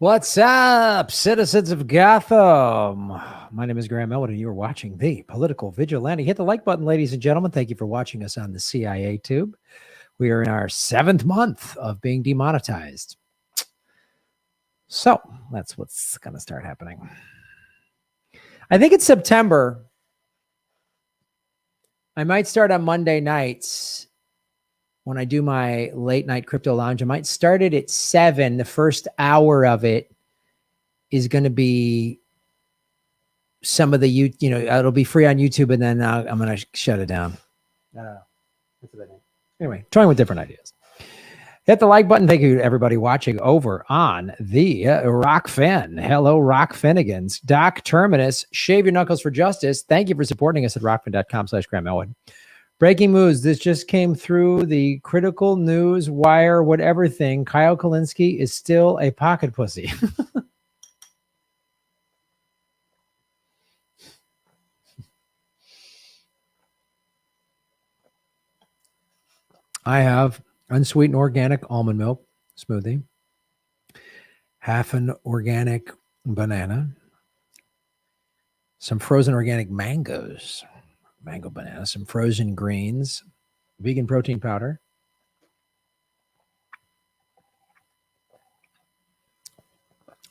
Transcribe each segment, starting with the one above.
What's up, citizens of Gotham? My name is Graham Elwood, and you are watching The Political Vigilante. Hit the like button, ladies and gentlemen. Thank you for watching us on the CIA Tube. We are in our 7th month of being demonetized. So that's what's going to start happening. I think it's September. I might start on Monday nights when I do my late night crypto lounge. I might start it at 7. The first hour of it is going to be some of the, it'll be free on YouTube, and then I'm going to shut it down. I don't know. That's what I think. Anyway, trying with different ideas. Hit the like button. Thank you to everybody watching over on the Rockfin. Hello, Rock Finnegans. Doc Terminus, Shave Your Knuckles for Justice. Thank you for supporting us at rockfin.com/Graham Elwood. Breaking news. This just came through the critical news wire, whatever thing. Kyle Kalinske is still a pocket pussy. I have unsweetened organic almond milk smoothie, half an organic banana, some frozen organic mango banana, some frozen greens, vegan protein powder,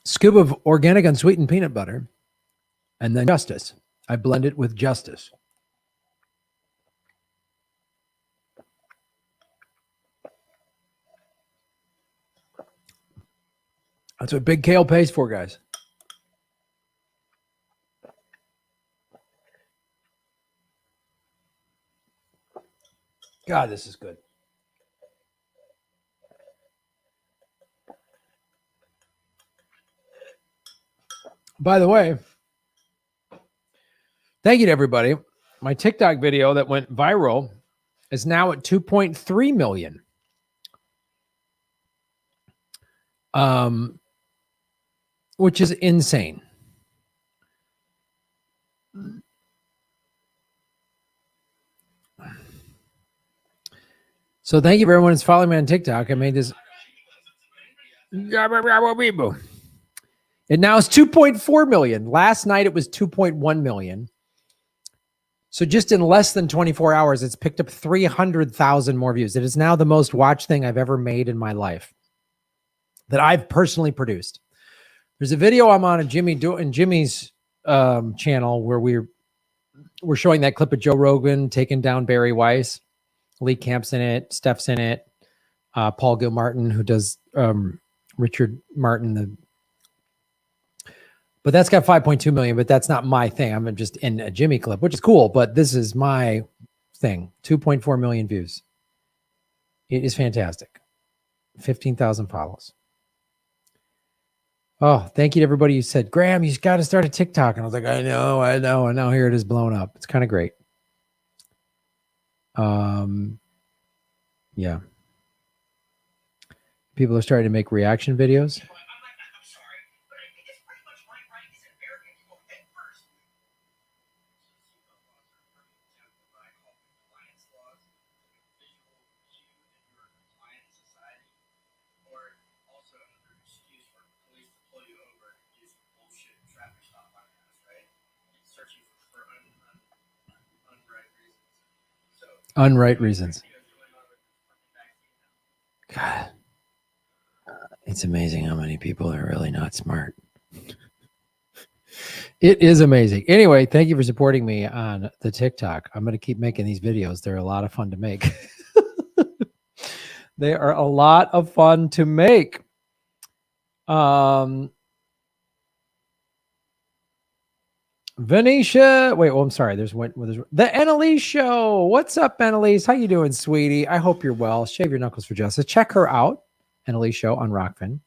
scoop of organic unsweetened peanut butter, and then Justice. I blend it with Justice. That's what Big Kale pays for, guys. God, this is good. By the way, thank you to everybody. My TikTok video that went viral is now at 2.3 million. Which is insane. So thank you for everyone who's following me on TikTok. I made this. It now is 2.4 million. Last night it was 2.1 million. So just in less than 24 hours, it's picked up 300,000 more views. It is now the most watched thing I've ever made in my life that I've personally produced. There's a video I'm on in Jimmy's channel where we're showing that clip of Joe Rogan taking down Barry Weiss. Lee Camp's in it, Steph's in it, Paul Gilmartin, who does Richard Martin. But that's got 5.2 million, but that's not my thing. I'm just in a Jimmy clip, which is cool, but this is my thing. 2.4 million views. It is fantastic. 15,000 follows. Oh, thank you to everybody who said, Graham, you got to start a TikTok. And I was like, I know. Here it is blown up. It's kind of great. Yeah. People are starting to make reaction videos. Unright reasons. God, it's amazing how many people are really not smart. It is amazing. Anyway, thank you for supporting me on the TikTok. I'm going to keep making these videos. They're a lot of fun to make. They are a lot of fun to make. Venetia, I'm sorry. There's the Annalise Show. What's up, Annalise? How you doing, sweetie? I hope you're well. Shave Your Knuckles for Justice. Check her out, Annalise Show on Rockfin.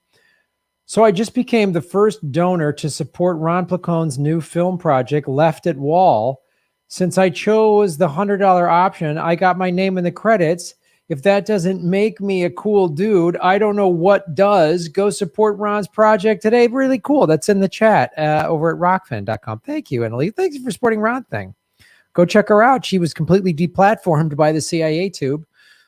So I just became the first donor to support Ron Placone's new film project, Left at Wall. Since I chose the $100 option, I got my name in the credits. If that doesn't make me a cool dude, I don't know what does. Go support Ron's project today. Really cool. That's in the chat over at rockfin.com. Thank you, Annalise. Thank you for supporting Ron thing. Go check her out. She was completely deplatformed by the CIA Tube.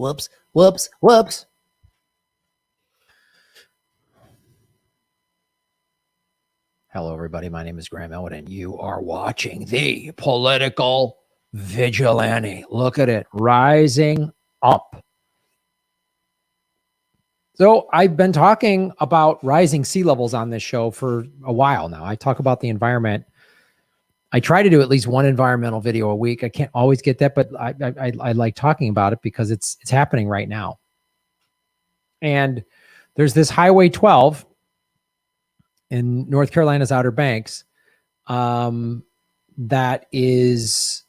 Whoops, whoops, whoops. Hello, everybody. My name is Graham Elwood, and you are watching the Political Vigilante. Look at it, rising up. So I've been talking about rising sea levels on this show for a while now. I talk about the environment. I try to do at least one environmental video a week. I can't always get that, but I like talking about it because it's happening right now. And there's this Highway 12 in North Carolina's Outer Banks that is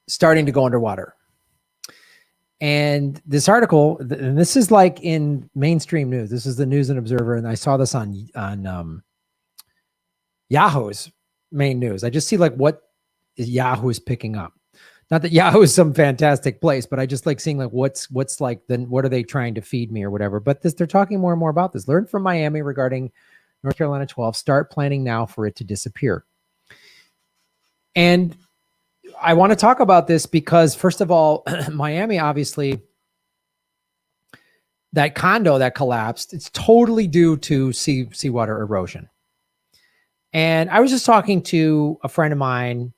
starting to go underwater. And this article, and this is like in mainstream news. This is the News and Observer, and I saw this on Yahoo's main news. I just see like what Yahoo is picking up. Not that Yahoo is some fantastic place, but I just like seeing like what's like, then what are they trying to feed me or whatever. But they're talking more and more about this. Learn from Miami regarding North Carolina 12. Start planning now for it to disappear. And I want to talk about this because, first of all, Miami, obviously, that condo that collapsed, it's totally due to seawater erosion. And I was just talking to a friend of mine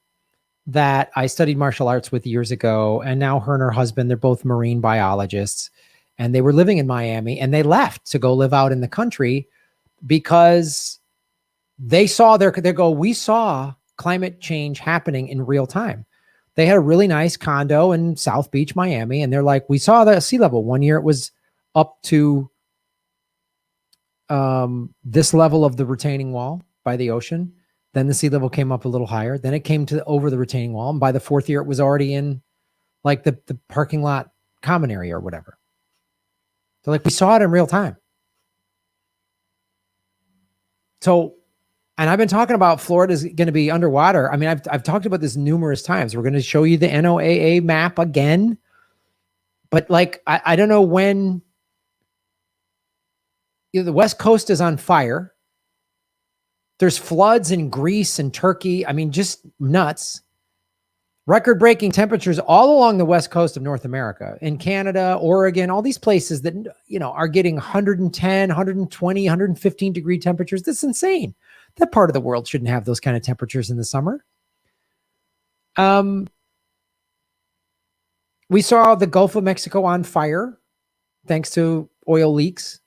that I studied martial arts with years ago, and now her and her husband, they're both marine biologists, and they were living in Miami, and they left to go live out in the country because they saw we saw climate change happening in real time. They had a really nice condo in South Beach, Miami, and they're like, we saw the sea level. One year it was up to this level of the retaining wall by the ocean. Then the sea level came up a little higher. Then it came to over the retaining wall. And by the fourth year, it was already in like the parking lot common area or whatever. So like we saw it in real time. So, and I've been talking about Florida's going to be underwater. I mean, I've talked about this numerous times. We're going to show you the NOAA map again. But like, I don't know when the West Coast is on fire. There's floods in Greece and Turkey. I mean, just nuts. Record-breaking temperatures all along the west coast of North America, in Canada, Oregon, all these places that, are getting 110, 120, 115 degree temperatures. That's insane. That part of the world shouldn't have those kind of temperatures in the summer. We saw the Gulf of Mexico on fire thanks to oil leaks.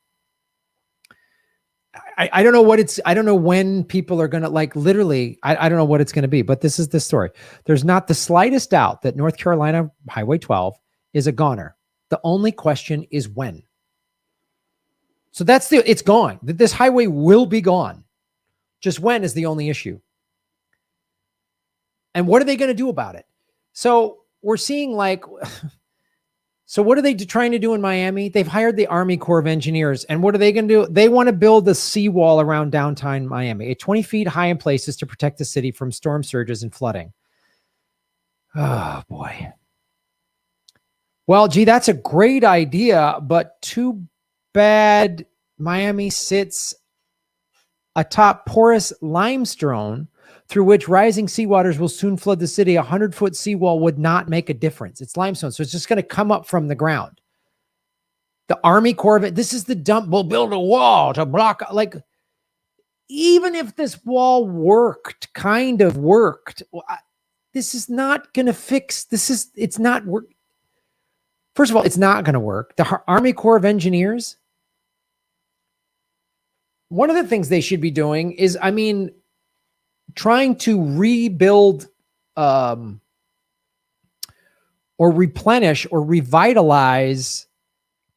I don't know I don't know when people are going to literally, I don't know what it's going to be, but this is the story. There's not the slightest doubt that North Carolina Highway 12 is a goner. The only question is when. So it's gone. This highway will be gone. Just when is the only issue. And what are they going to do about it? So we're seeing so what are they trying to do in Miami? They've hired the Army Corps of Engineers. And what are they going to do? They want to build a seawall around downtown Miami, 20 feet high in places to protect the city from storm surges and flooding. Oh, boy. Well, gee, that's a great idea, but too bad Miami sits atop porous limestone through which rising seawaters will soon flood the city. A 100-foot seawall would not make a difference. It's limestone, so it's just going to come up from the ground. The Army Corps of this is the dump. We'll build a wall to block. Even if this wall kind of worked, this is not going to fix. It's not work. First of all, it's not going to work. The Army Corps of Engineers. One of the things they should be doing is, trying to rebuild or replenish or revitalize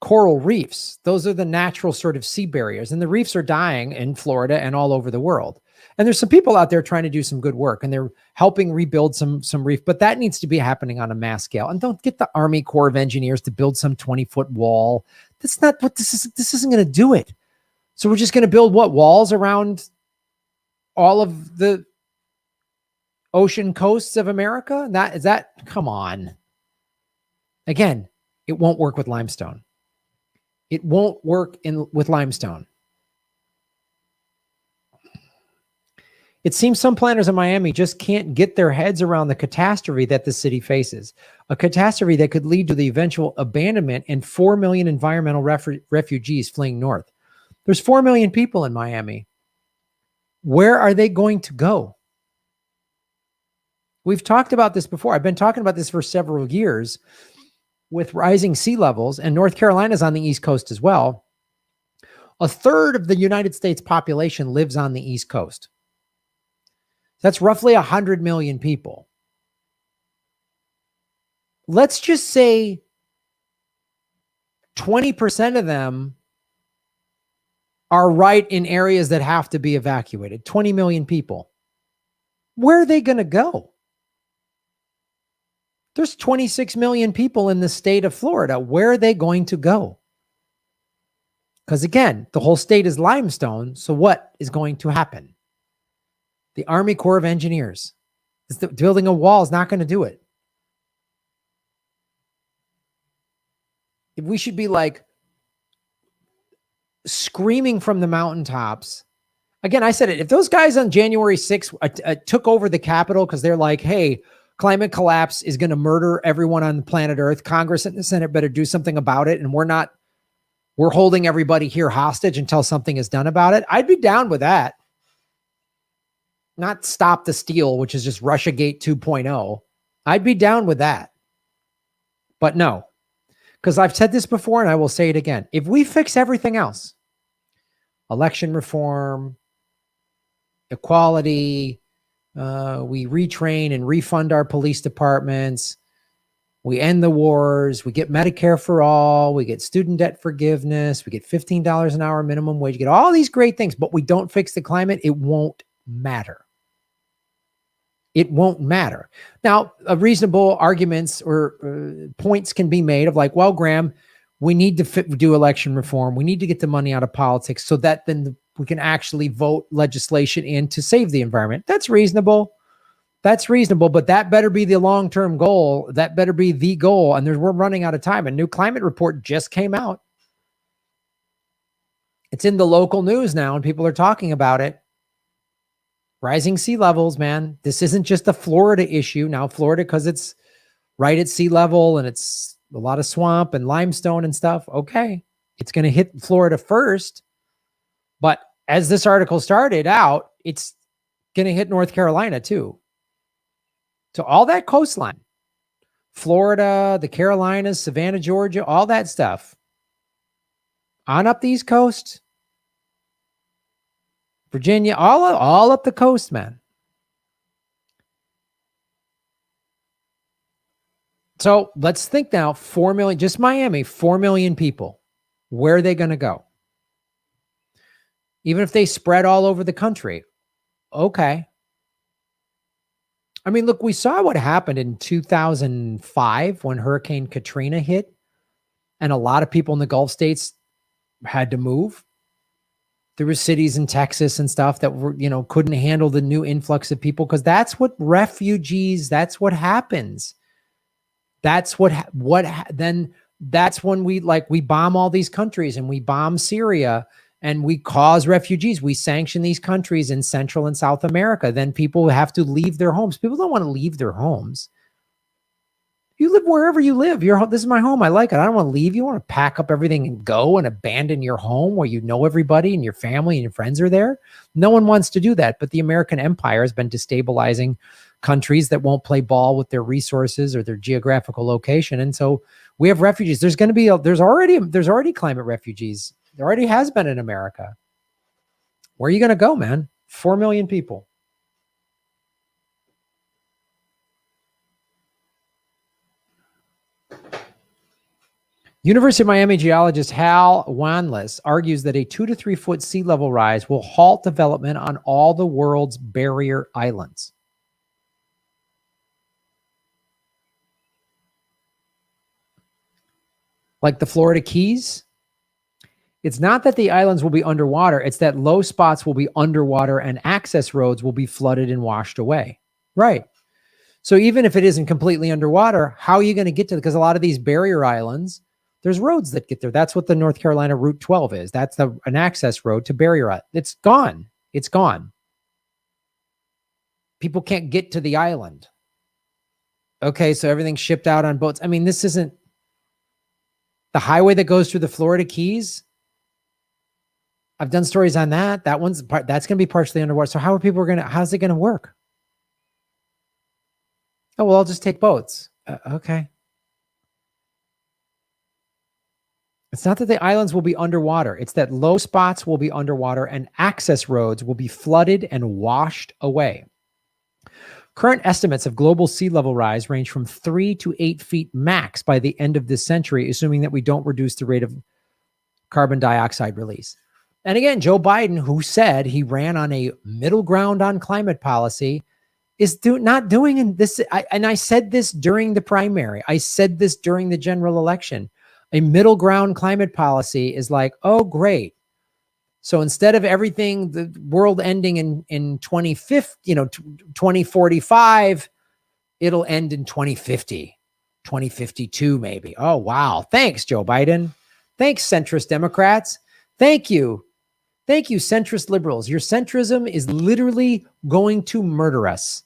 coral reefs. Those are the natural sort of sea barriers. And the reefs are dying in Florida and all over the world. And there's some people out there trying to do some good work, and they're helping rebuild some reef, but that needs to be happening on a mass scale. And don't get the Army Corps of Engineers to build some 20-foot wall. That's not what this is. This isn't going to do it. So we're just going to build walls around all of the ocean coasts of America? Come on. Again, it won't work with limestone. It won't work with limestone. It seems some planners in Miami just can't get their heads around the catastrophe that the city faces, a catastrophe that could lead to the eventual abandonment and 4 million environmental refugees fleeing north. There's 4 million people in Miami. Where are they going to go? We've talked about this before. I've been talking about this for several years with rising sea levels, and North Carolina's on the East Coast as well. A third of the United States population lives on the East Coast. That's roughly 100 million people. Let's just say 20% of them are right in areas that have to be evacuated. 20 million people. Where are they going to go? There's 26 million people in the state of Florida. Where are they going to go? Because again, the whole state is limestone. So what is going to happen? The Army Corps of Engineers. Building a wall is not going to do it. If we should be like screaming from the mountaintops. Again, I said it. If those guys on January 6th took over the Capitol because they're like, hey, climate collapse is going to murder everyone on the planet Earth. Congress and the Senate better do something about it. And we're holding everybody here hostage until something is done about it. I'd be down with that. Not stop the steal, which is just Russiagate 2.0. I'd be down with that. But no, because I've said this before and I will say it again. If we fix everything else, election reform, equality, we retrain and refund our police departments, we end the wars, we get Medicare for all, we get student debt forgiveness, we get $15 an hour minimum wage, get all these great things, but we don't fix the climate, it won't matter. It won't matter. Now, reasonable arguments or points can be made of like, well, Graham, we need to do election reform. We need to get the money out of politics so that then we can actually vote legislation in to save the environment. That's reasonable. That's reasonable, but that better be the long-term goal. That better be the goal. And we're running out of time. A new climate report just came out. It's in the local news now, and people are talking about it. Rising sea levels, man. This isn't just a Florida issue. Now, Florida, because it's right at sea level and it's a lot of swamp and limestone and stuff. Okay. It's going to hit Florida first. But as this article started out, it's going to hit North Carolina too. So all that coastline, Florida, the Carolinas, Savannah, Georgia, all that stuff on up the East Coast, Virginia, all up the coast, man. So let's think now, 4 million, just Miami, 4 million people. Where are they going to go? Even if they spread all over the country. Okay. I mean, look, we saw what happened in 2005 when Hurricane Katrina hit, and a lot of people in the Gulf states had to move. There were cities in Texas and stuff that were, couldn't handle the new influx of people because that's what refugees, that's what happens. That's then that's when we bomb all these countries and we bomb Syria and we cause refugees. We sanction these countries in Central and South America. Then people have to leave their homes. People don't want to leave their homes. You live wherever you live. This is my home. I like it. I don't want to leave. You want to pack up everything and go and abandon your home where you know everybody and your family and your friends are there. No one wants to do that. But the American empire has been destabilizing countries that won't play ball with their resources or their geographical location. And so we have refugees. There's already climate refugees. There already has been in America. Where are you going to go, man? 4 million people. University of Miami geologist Hal Wanless argues that a 2 to 3 foot sea level rise will halt development on all the world's barrier islands. Like the Florida Keys. It's not that the islands will be underwater. It's that low spots will be underwater and access roads will be flooded and washed away. Right. So even if it isn't completely underwater, how are you going to get to it? Because a lot of these barrier islands, there's roads that get there. That's what the North Carolina Route 12 is. That's an access road to barrier island. It's gone. It's gone. People can't get to the island. Okay, so everything's shipped out on boats. I mean, this isn't the highway that goes through the Florida Keys. I've done stories on that. That's going to be partially underwater. So how's it going to work? Oh, well, I'll just take boats. Okay. It's not that the islands will be underwater. It's that low spots will be underwater and access roads will be flooded and washed away. Current estimates of global sea level rise range from 3 to 8 feet max by the end of this century, assuming that we don't reduce the rate of carbon dioxide release. And again, Joe Biden, who said he ran on a middle ground on climate policy, is not doing this. I said this during the primary. I said this during the general election. A middle ground climate policy is like, oh, great. So instead of everything, the world ending in 2045, it'll end in 2050, 2052 maybe. Oh, wow. Thanks, Joe Biden. Thanks, centrist Democrats. Thank you. Thank you, centrist liberals. Your centrism is literally going to murder us.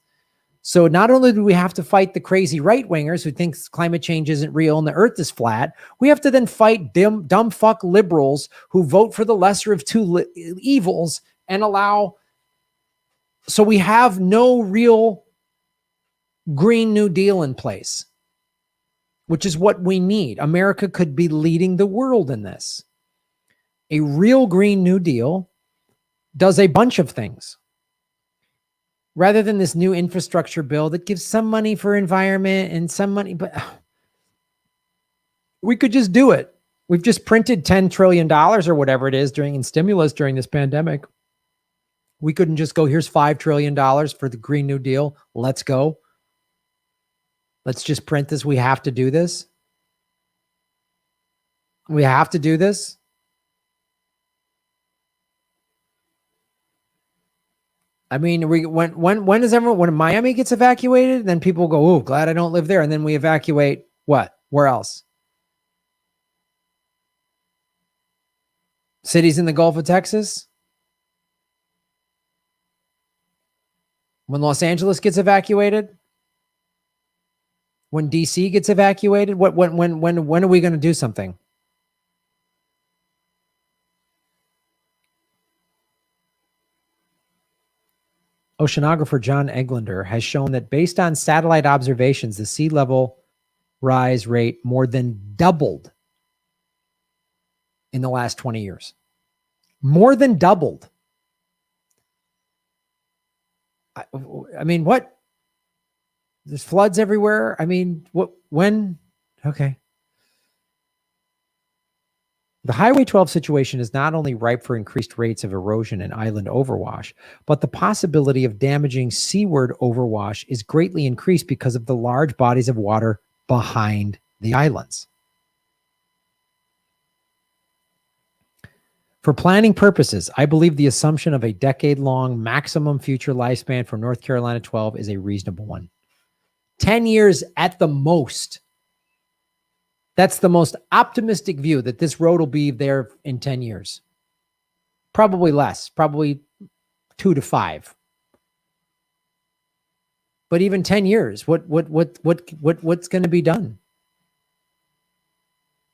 So not only do we have to fight the crazy right-wingers who think climate change isn't real and the earth is flat, we have to then fight dumb fuck liberals who vote for the lesser of two evils and allow. So we have no real Green New Deal in place, which is what we need. America could be leading the world in this. A real Green New Deal does a bunch of things. Rather than this new infrastructure bill that gives some money for environment and some money, but we could just do it. We've just printed $10 trillion or whatever it is in stimulus during this pandemic. We couldn't just go, here's $5 trillion for the Green New Deal. Let's go. Let's just print this. We have to do this. We have to do this. I mean, when does everyone, when Miami gets evacuated, then people go, oh, glad I don't live there. And then we evacuate what? Where else? Cities in the Gulf of Texas? When Los Angeles gets evacuated? When DC gets evacuated? When are we going to do something? Oceanographer John Eglander has shown that based on satellite observations, the sea level rise rate more than doubled in the last 20 years. More than doubled. I mean, what? There's floods everywhere. I mean, what? When? Okay. The Highway 12 situation is not only ripe for increased rates of erosion and island overwash, but the possibility of damaging seaward overwash is greatly increased because of the large bodies of water behind the islands. For planning purposes, I believe the assumption of a decade-long maximum future lifespan for North Carolina 12 is a reasonable one. 10 years at the most. That's the most optimistic view, that this road will be there in 10 years. Probably less, probably 2 to 5. But even 10 years, what's going to be done?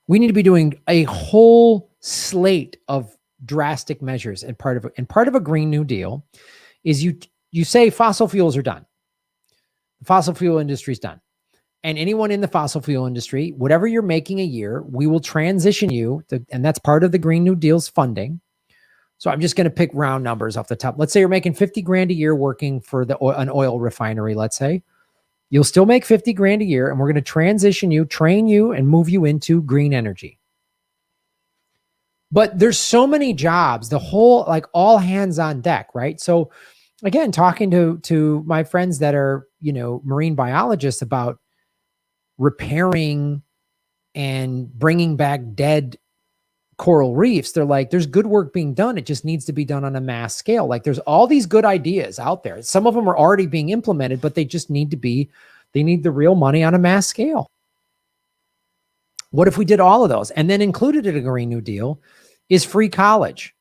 We need to be doing a whole slate of drastic measures, and part of a Green New Deal is you say fossil fuels are done. The fossil fuel industry is done. And anyone in the fossil fuel industry, whatever you're making a year, we will transition you to, and that's part of the Green New Deal's funding. So I'm just going to pick round numbers off the top. Let's say you're making 50 grand a year working for an oil refinery, let's say. You'll still make 50 grand a year, and we're going to transition you, train you, and move you into green energy. But there's so many jobs, the whole, like all hands on deck, right? So again, talking to my friends that are, marine biologists about repairing and bringing back dead coral reefs, they're like, there's good work being done. It just needs to be done on a mass scale. Like there's all these good ideas out there. Some of them are already being implemented, but they just need the real money on a mass scale. What if we did all of those? And then included in a Green New Deal is free college.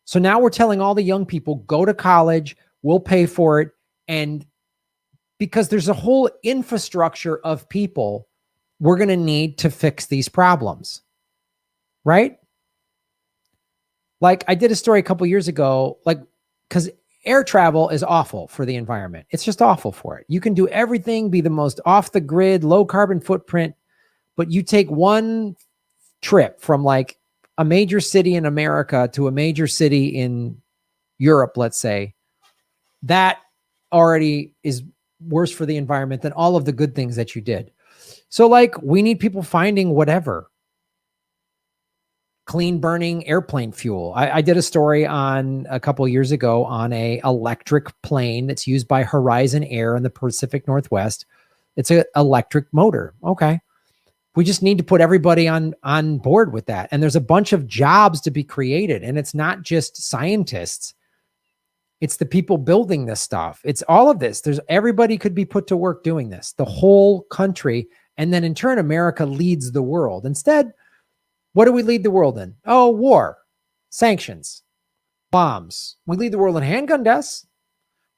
So now we're telling all the young people, go to college, we'll pay for it. And because there's a whole infrastructure of people we're going to need to fix these problems, right? Like I did a story a couple years ago, like, because air travel is awful for the environment. It's just awful for it. You can do everything, be the most off the grid, low carbon footprint, but you take one trip from like a major city in America to a major city in Europe, let's say, that already is worse for the environment than all of the good things that you did. So like we need people finding whatever clean burning airplane fuel. I did a story on a couple of years ago on a electric plane that's used by Horizon Air in the Pacific Northwest. It's an electric motor. Okay. We just need to put everybody on board with that. And there's a bunch of jobs to be created. And it's not just scientists. It's the people building this stuff. It's all of this. Everybody could be put to work doing this, the whole country. And then in turn, America leads the world. Instead, what do we lead the world in? Oh, war, sanctions, bombs. We lead the world in handgun deaths.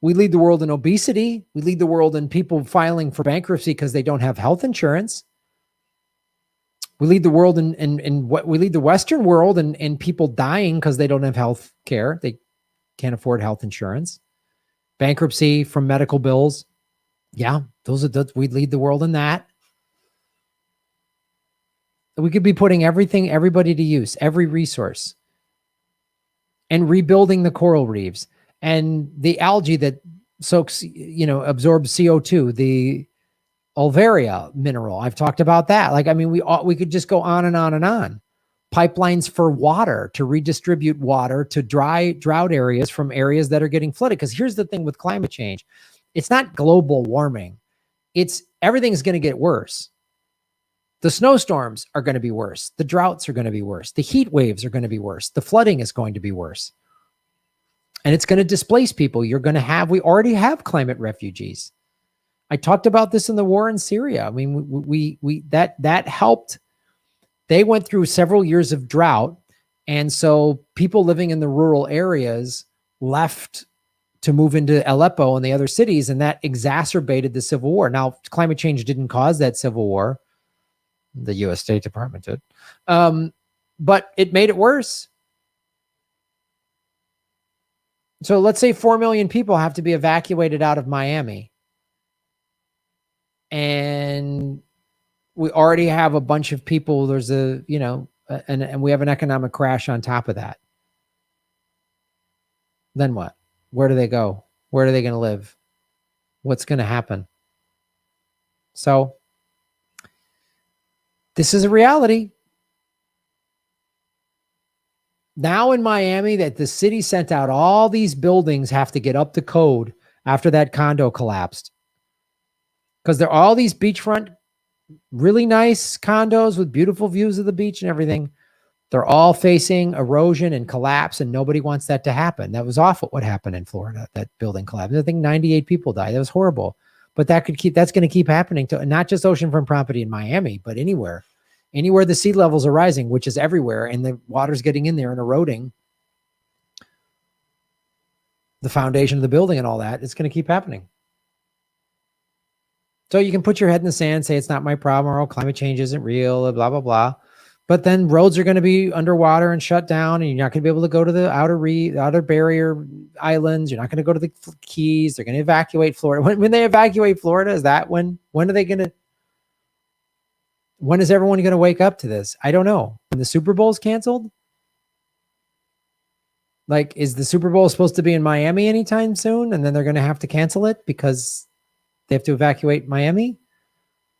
We lead the world in obesity. We lead the world in people filing for bankruptcy because they don't have health insurance. We lead the world in what we lead the Western world in people dying because they don't have health care. They can't afford health insurance. Bankruptcy from medical bills. Yeah, we lead the world in that. We could be putting everybody to use, every resource, and rebuilding the coral reefs and the algae that soaks, absorbs CO2, the Ulvaria mineral. I've talked about that. Like, I mean, we could just go on and on and on. Pipelines for water to redistribute water to drought areas from areas that are getting flooded. Because here's the thing with climate change. It's not global warming. It's everything's going to get worse. The snowstorms are going to be worse. The droughts are going to be worse. The heat waves are going to be worse. The flooding is going to be worse. And it's going to displace people. We already have climate refugees. I talked about this in the war in Syria. I mean, that helped. They went through several years of drought. And so people living in the rural areas left to move into Aleppo and the other cities. And that exacerbated the civil war. Now, climate change didn't cause that civil war. The U.S. State Department did. But it made it worse. So let's say 4 million people have to be evacuated out of Miami. And we already have a bunch of people. There's and we have an economic crash on top of that. Then what? Where do they go? Where are they going to live? What's going to happen? So this is a reality. Now in Miami, that the city sent out all these buildings have to get up to code after that condo collapsed. Because there are all these beachfront, really nice condos with beautiful views of the beach and everything. They're all facing erosion and collapse, and nobody wants that to happen. That was awful what happened in Florida, that building collapsed. I think 98 people died. That was horrible. But that's going to keep happening to not just oceanfront property in Miami, but anywhere the sea levels are rising, which is everywhere, and the water's getting in there and eroding the foundation of the building and all that. It's going to keep happening. So you can put your head in the sand, say it's not my problem, or climate change isn't real, blah, blah, blah. But then roads are going to be underwater and shut down, and you're not going to be able to go to the outer barrier islands. You're not going to go to the Keys. They're going to evacuate Florida. When they evacuate Florida, is that when are they going to? When is everyone going to wake up to this? I don't know. When the Super Bowl is canceled? Like, is the Super Bowl supposed to be in Miami anytime soon? And then they're going to have to cancel it because they have to evacuate Miami?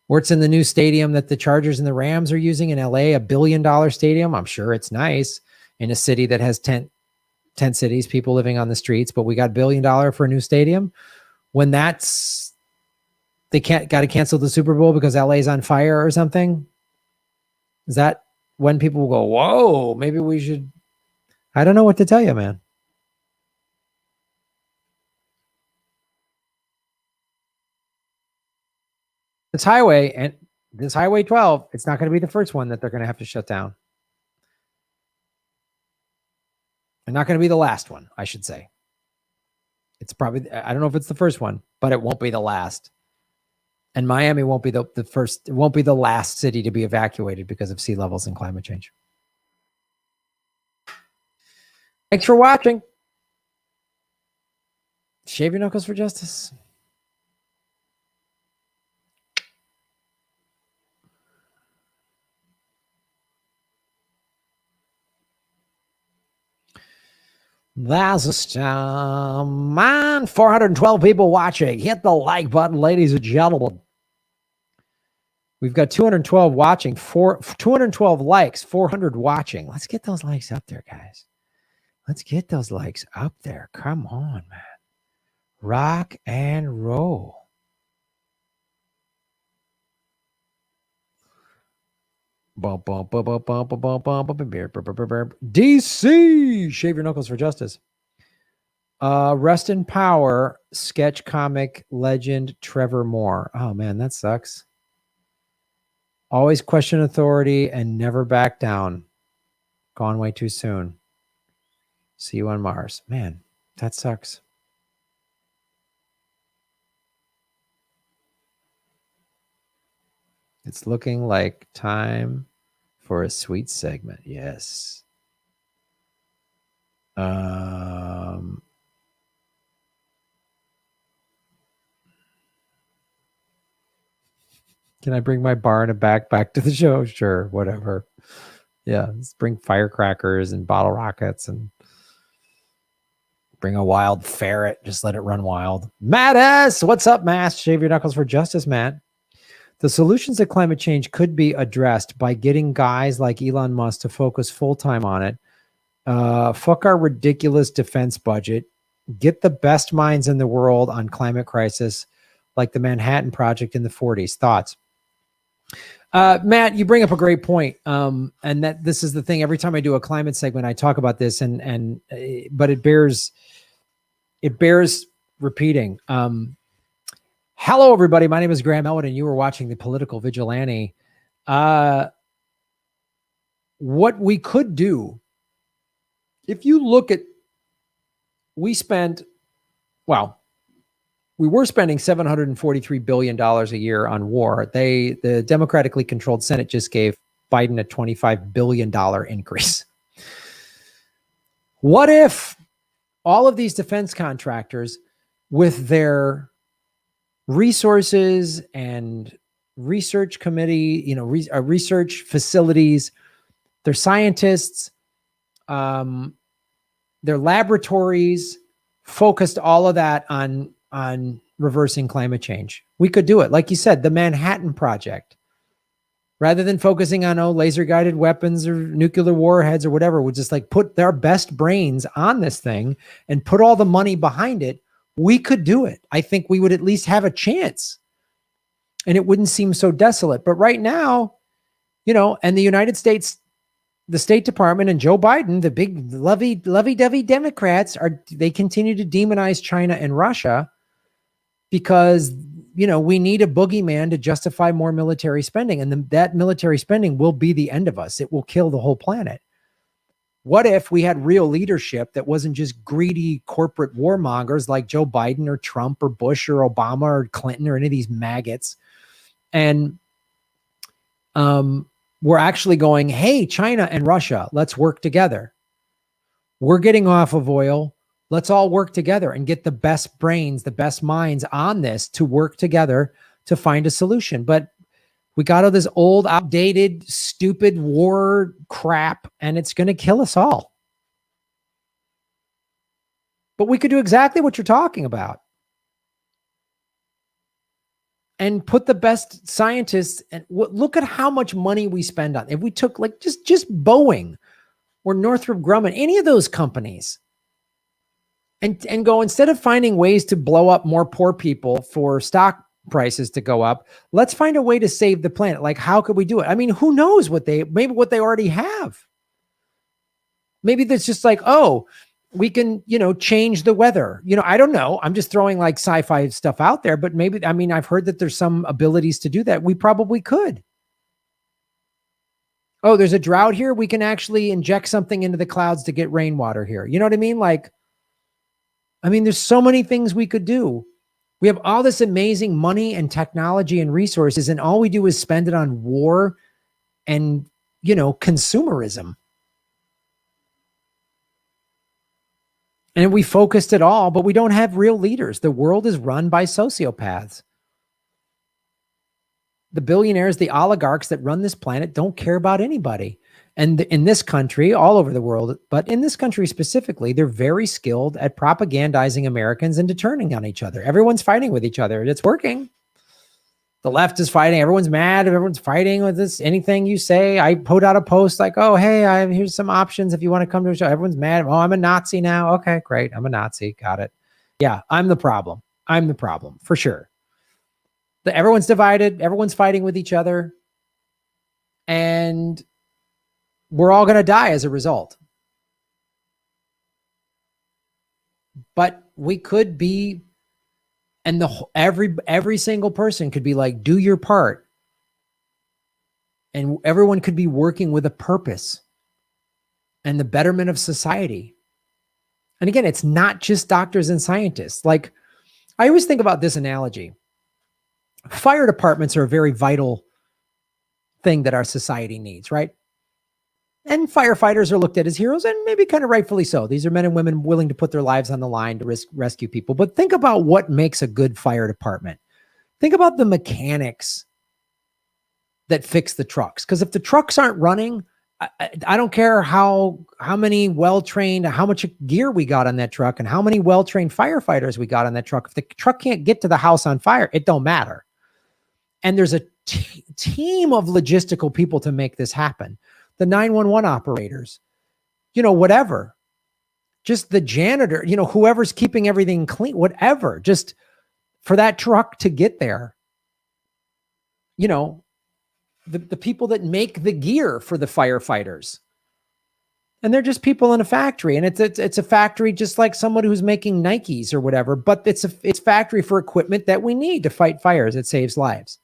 Or it's in the new stadium that the Chargers and the Rams are using in LA, $1 billion stadium. I'm sure it's nice in a city that has 10 cities, people living on the streets, but we got $1 billion for a new stadium. When they got to cancel the Super Bowl because LA is on fire or something. Is that when people will go, whoa, maybe we should, I don't know what to tell you, man. This highway 12, it's not going to be the first one that they're going to have to shut down. And not going to be the last one, I should say. It's probably, I don't know if it's the first one, but it won't be the last. And Miami won't be the first, it won't be the last city to be evacuated because of sea levels and climate change. Thanks for watching. Shave your knuckles for justice. That's man. 412 people watching. Hit the like button, ladies and gentlemen. We've got 212 watching, 212 likes, 400 watching. Let's get those likes up there, guys. Let's get those likes up there. Come on, man. Rock and roll. DC, shave your knuckles for justice. Rest in power, sketch comic legend Trevor Moore. Oh man, that sucks. Always question authority and never back down. Gone way too soon. See you on Mars. Man, that sucks. It's looking like time for a sweet segment. Yes. Can I bring my bar and a back to the show? Sure, whatever. Yeah, let's bring firecrackers and bottle rockets and bring a wild ferret. Just let it run wild. Mattis, what's up, Matt? Shave your knuckles for justice, Matt. The solutions to climate change could be addressed by getting guys like Elon Musk to focus full-time on it. Fuck our ridiculous defense budget. Get the best minds in the world on climate crisis, like the Manhattan Project in the 40s. Thoughts? Matt, you bring up a great point. And that this is the thing. Every time I do a climate segment, I talk about this, but it bears repeating. Hello, everybody. My name is Graham Elwood, and you were watching The Political Vigilante. What we could do, if you look at, we were spending $743 billion a year on war. The democratically controlled Senate just gave Biden a $25 billion increase. What if all of these defense contractors, with their resources and research committee, research facilities, their scientists, their laboratories, focused all of that on reversing climate change? We could do it. Like you said, the Manhattan Project, rather than focusing on laser guided weapons or nuclear warheads or whatever, we'll just like put their best brains on this thing and put all the money behind it. We could do it. I think we would at least have a chance, and it wouldn't seem so desolate. But right now, and the United States, the State Department and Joe Biden, the big lovey-dovey Democrats, they continue to demonize China and Russia because, we need a boogeyman to justify more military spending. And that military spending will be the end of us. It will kill the whole planet. What if we had real leadership that wasn't just greedy corporate warmongers like Joe Biden or Trump or Bush or Obama or Clinton or any of these maggots? And we're actually going, hey, China and Russia, let's work together. We're getting off of oil. Let's all work together and get the best brains, the best minds on this to work together to find a solution. But we got all this old, outdated, stupid war crap, and it's going to kill us all. But we could do exactly what you're talking about and put the best scientists. And look at how much money we spend on. If we took like just Boeing or Northrop Grumman, any of those companies, and go, instead of finding ways to blow up more poor people for stock prices to go up, let's find a way to save the planet. Like, how could we do it? I mean, who knows maybe what they already have. Maybe that's just like, we can, change the weather. I don't know. I'm just throwing like sci-fi stuff out there, but maybe, I've heard that there's some abilities to do that. We probably could. Oh, there's a drought here. We can actually inject something into the clouds to get rainwater here. You know what I mean? Like, I mean, there's so many things we could do. We have all this amazing money and technology and resources, and all we do is spend it on war and, consumerism. And we focused it all, but we don't have real leaders. The world is run by sociopaths. The billionaires, the oligarchs that run this planet don't care about anybody. And in this country, all over the world, but in this country specifically, they're very skilled at propagandizing Americans and turning on each other. Everyone's fighting with each other, and it's working. The left is fighting. Everyone's mad. Everyone's fighting with this. Anything you say, I put out a post like, oh, hey, here's some options if you want to come to a show. Everyone's mad. Oh, I'm a Nazi now. Okay, great. I'm a Nazi. Got it. Yeah, I'm the problem. I'm the problem for sure. Everyone's divided. Everyone's fighting with each other. And we're all going to die as a result. But we could be, and every single person could be like, do your part. And everyone could be working with a purpose and the betterment of society. And again, it's not just doctors and scientists. Like, I always think about this analogy. Fire departments are a very vital thing that our society needs, right? And firefighters are looked at as heroes, and maybe kind of rightfully so. These are men and women willing to put their lives on the line to rescue people. But think about what makes a good fire department. Think about the mechanics that fix the trucks. Because if the trucks aren't running, I don't care how many well-trained, how much gear we got on that truck and how many well-trained firefighters we got on that truck. If the truck can't get to the house on fire, it don't matter. And there's a team of logistical people to make this happen. The 911 operators, whatever, just the janitor, whoever's keeping everything clean, whatever, just for that truck to get there, the people that make the gear for the firefighters. And they're just people in a factory, and it's a factory just like someone who's making Nikes or whatever, but it's factory for equipment that we need to fight fires. It saves lives.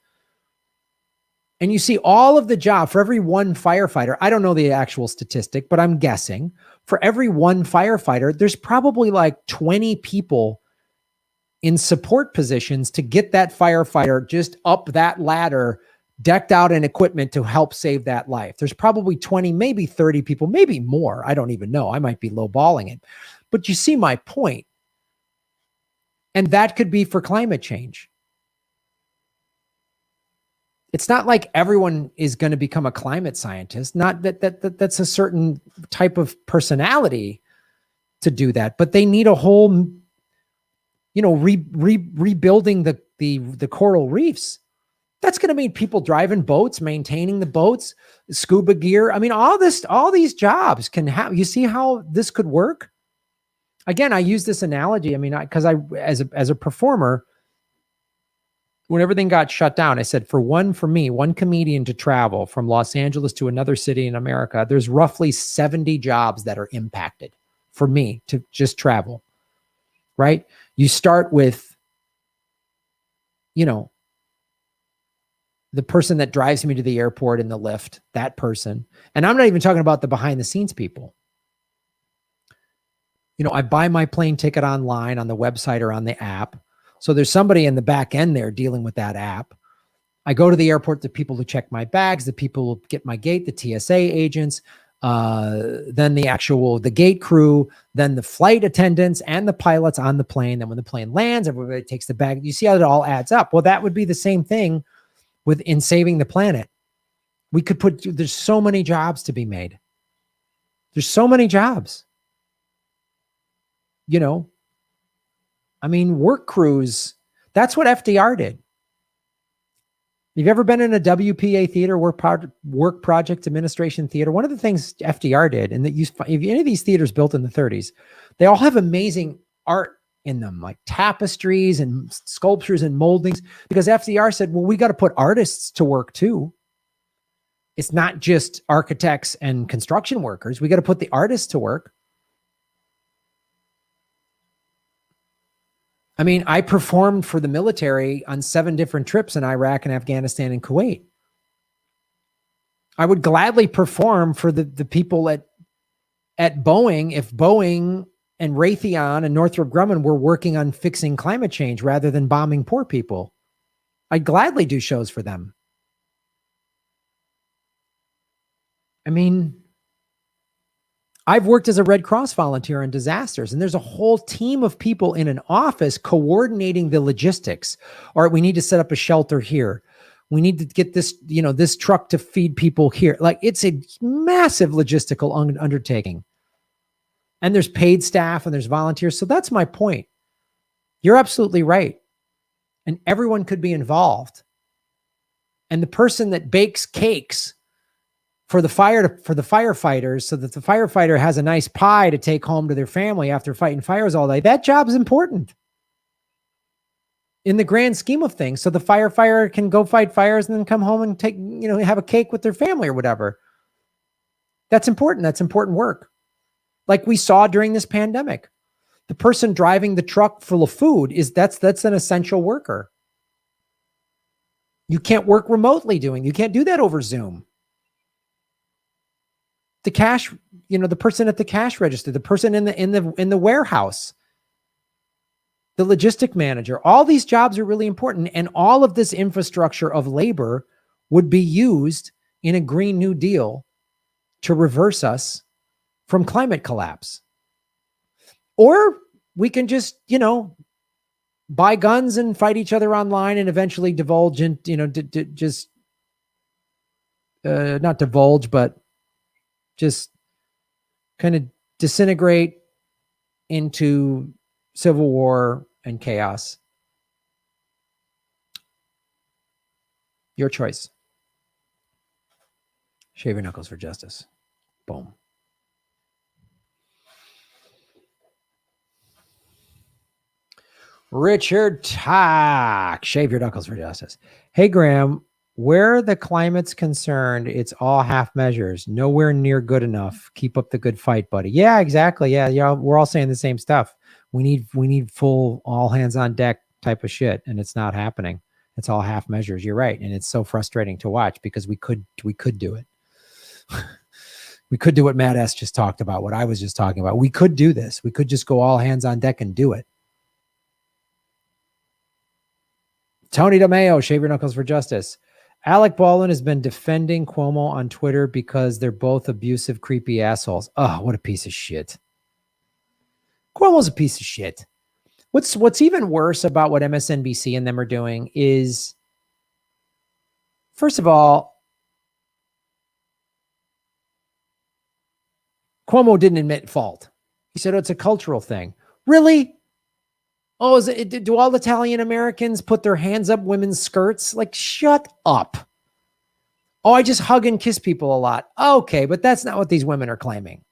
And you see all of the job for every one firefighter. I don't know the actual statistic, but I'm guessing for every one firefighter, there's probably like 20 people in support positions to get that firefighter just up that ladder, decked out in equipment to help save that life. There's probably 20, maybe 30 people, maybe more. I don't even know. I might be lowballing it. But you see my point. And that could be for climate change. It's not like everyone is going to become a climate scientist. Not that's a certain type of personality to do that, but they need a whole, rebuilding the coral reefs. That's going to mean people driving boats, maintaining the boats, scuba gear. I mean, all these jobs can have. You see how this could work? Again, I use this analogy. I mean, because as a performer, when everything got shut down, I said, for me, one comedian to travel from Los Angeles to another city in America, there's roughly 70 jobs that are impacted for me to just travel, right? You start with, the person that drives me to the airport in the lift, that person. And I'm not even talking about the behind the scenes people. I buy my plane ticket online on the website or on the app. So there's somebody in the back end there dealing with that app. I go to the airport, the people who check my bags, the people who get my gate, the TSA agents, then the gate crew, then the flight attendants and the pilots on the plane. Then when the plane lands, everybody takes the bag. You see how it all adds up. Well, that would be the same thing in saving the planet. There's so many jobs to be made. There's so many jobs. I mean, work crews, that's what FDR did. You've ever been in a WPA theater, work project administration theater? One of the things FDR did, and that if any of these theaters built in the 30s, they all have amazing art in them, like tapestries and sculptures and moldings, because FDR said, well, we got to put artists to work too. It's not just architects and construction workers. We got to put the artists to work. I mean, I performed for the military on 7 different trips in Iraq and Afghanistan and Kuwait. I would gladly perform for the people at Boeing if Boeing and Raytheon and Northrop Grumman were working on fixing climate change rather than bombing poor people. I'd gladly do shows for them. I mean, I've worked as a Red Cross volunteer on disasters, and there's a whole team of people in an office coordinating the logistics. All right, we need to set up a shelter here. We need to get this, this truck to feed people here. Like, it's a massive logistical undertaking. And there's paid staff and there's volunteers. So that's my point. You're absolutely right. And everyone could be involved. And the person that bakes cakes for the firefighters, so that the firefighter has a nice pie to take home to their family after fighting fires all day, that job is important in the grand scheme of things. So the firefighter can go fight fires and then come home and take, have a cake with their family or whatever. That's important. That's important work. Like we saw during this pandemic, the person driving the truck full of food that's an essential worker. You can't work remotely you can't do that over Zoom. The cash, the person at the cash register, the person in the warehouse, the logistic manager, all these jobs are really important. And all of this infrastructure of labor would be used in a Green New Deal to reverse us from climate collapse. Or we can just, buy guns and fight each other online and eventually divulge into, not divulge, but just kind of disintegrate into civil war and chaos. Your choice. Shave your knuckles for justice. Boom. Richard Talk. Shave your knuckles for justice. Hey, Graham, where the climate's concerned, it's all half measures. Nowhere near good enough. Keep up the good fight, buddy. Yeah, exactly. Yeah, we're all saying the same stuff. We need full all hands on deck type of shit, and it's not happening. It's all half measures. You're right, and it's so frustrating to watch because we could do it. We could do what Matt S. just talked about, what I was just talking about. We could do this. We could just go all hands on deck and do it. Tony DeMeo, shave your knuckles for justice. Alec Baldwin has been defending Cuomo on Twitter because they're both abusive, creepy assholes. Oh, what a piece of shit. Cuomo's a piece of shit. What's even worse about what MSNBC and them are doing is, first of all, Cuomo didn't admit fault. He said, it's a cultural thing. Really? Oh, do all Italian Americans put their hands up women's skirts? Like, shut up. Oh, I just hug and kiss people a lot. Okay, but that's not what these women are claiming.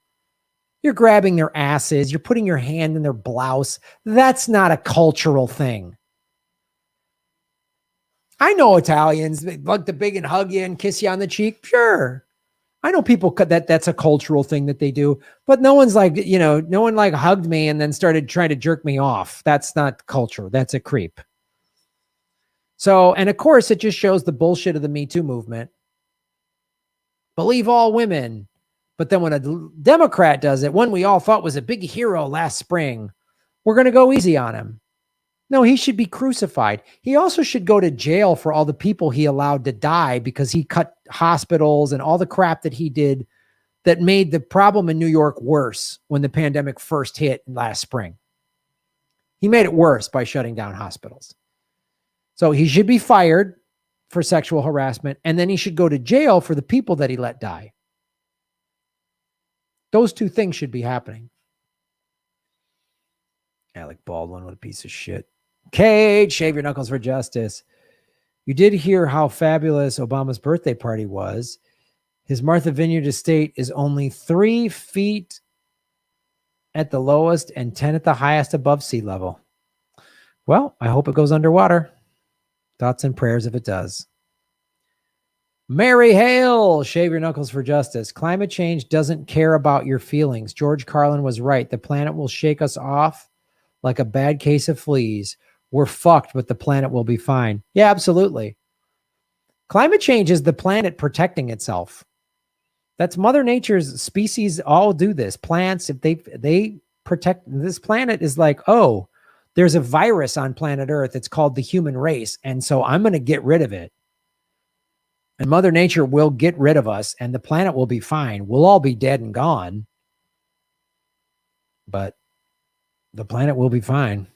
You're grabbing their asses. You're putting your hand in their blouse. That's not a cultural thing. I know Italians, they like to big and hug you and kiss you on the cheek. Sure. I know people that's a cultural thing that they do, but no one's like, no one like hugged me and then started trying to jerk me off. That's not culture. That's a creep. So, and of course it just shows the bullshit of the Me Too movement. Believe all women. But then when a Democrat does it, one we all thought was a big hero last spring, we're going to go easy on him. No, he should be crucified. He also should go to jail for all the people he allowed to die because he cut hospitals and all the crap that he did that made the problem in New York worse when the pandemic first hit last spring. He made it worse by shutting down hospitals. So he should be fired for sexual harassment, and then he should go to jail for the people that he let die. Those two things should be happening. Alec Baldwin, what a piece of shit. Cage, shave your knuckles for justice. You did hear how fabulous Obama's birthday party was. His Martha Vineyard estate is only 3 feet at the lowest and 10 at the highest above sea level. Well, I hope it goes underwater. Thoughts and prayers if it does. Mary Hale, shave your knuckles for justice. Climate change doesn't care about your feelings. George Carlin was right. The planet will shake us off like a bad case of fleas. We're fucked, but the planet will be fine. Yeah, absolutely. Climate change is the planet protecting itself. That's Mother Nature's species all do this. Plants, if they protect this planet is like, oh, there's a virus on planet Earth. It's called the human race. And so I'm going to get rid of it. And Mother Nature will get rid of us and the planet will be fine. We'll all be dead and gone. But the planet will be fine.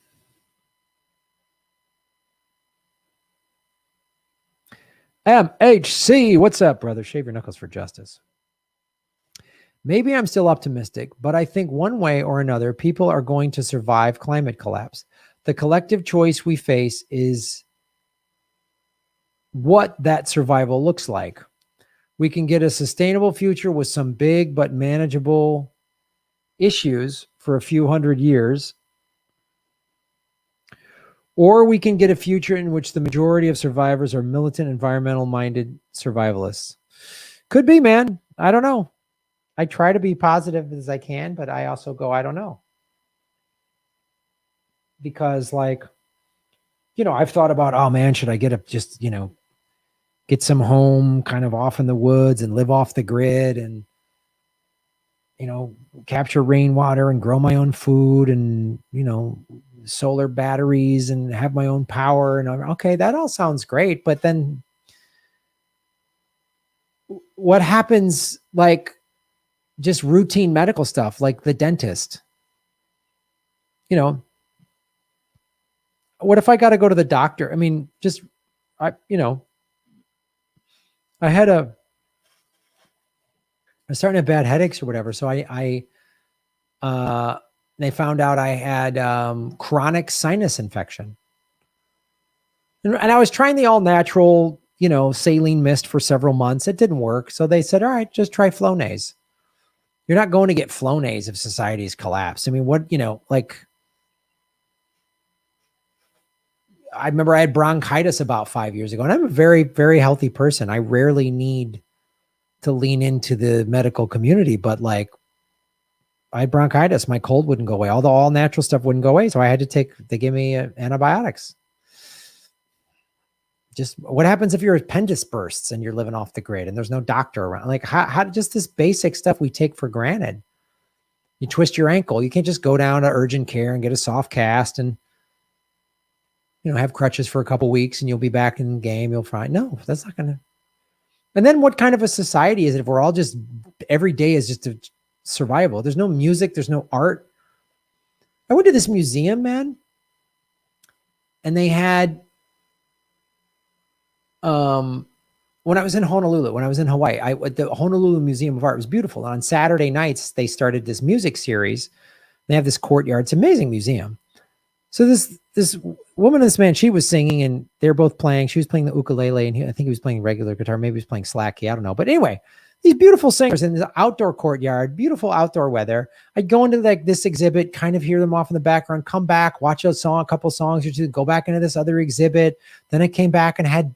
MHC, what's up, brother? Shave your knuckles for justice. Maybe I'm still optimistic, but I think one way or another, people are going to survive climate collapse. The collective choice we face is what that survival looks like. We can get a sustainable future with some big but manageable issues for a few hundred years, or we can get a future in which the majority of survivors are militant, environmental-minded survivalists. Could be, man. I don't know. I try to be positive as I can, but I also go, I don't know. Because like, I've thought about, oh man, should I get up just, get some home kind of off in the woods and live off the grid and, capture rainwater and grow my own food and, solar batteries and have my own power. And I'm okay, that all sounds great. But then what happens, like just routine medical stuff, like the dentist, what if I got to go to the doctor? I mean, I was starting to have bad headaches or whatever. So they found out I had chronic sinus infection. And I was trying the all natural, saline mist for several months. It didn't work. So they said, all right, just try Flonase. You're not going to get Flonase if society's collapsed. I mean, I remember I had bronchitis about 5 years ago, and I'm a very, very healthy person. I rarely need to lean into the medical community, but like I had bronchitis, my cold wouldn't go away. All the all natural stuff wouldn't go away. So they gave me antibiotics. Just what happens if your appendix bursts and you're living off the grid and there's no doctor around? Like how just this basic stuff we take for granted. You twist your ankle. You can't just go down to urgent care and get a soft cast and, have crutches for a couple of weeks and you'll be back in the game. You'll find, no, that's not going to. And then what kind of a society is it if we're all just, every day is just a survival? There's no music. There's no art. I went to this museum, man. And they had, when I was in Honolulu, when I was in Hawaii, the Honolulu Museum of Art was beautiful. And on Saturday nights, they started this music series. They have this courtyard. It's an amazing museum. So this woman and this man, she was singing and they're both playing. She was playing the ukulele and I think he was playing regular guitar. Maybe he was playing slack key. I don't know. But anyway, these beautiful singers in this outdoor courtyard, beautiful outdoor weather. I'd go into like this exhibit, kind of hear them off in the background, come back, watch a couple songs or two, go back into this other exhibit. Then I came back and had,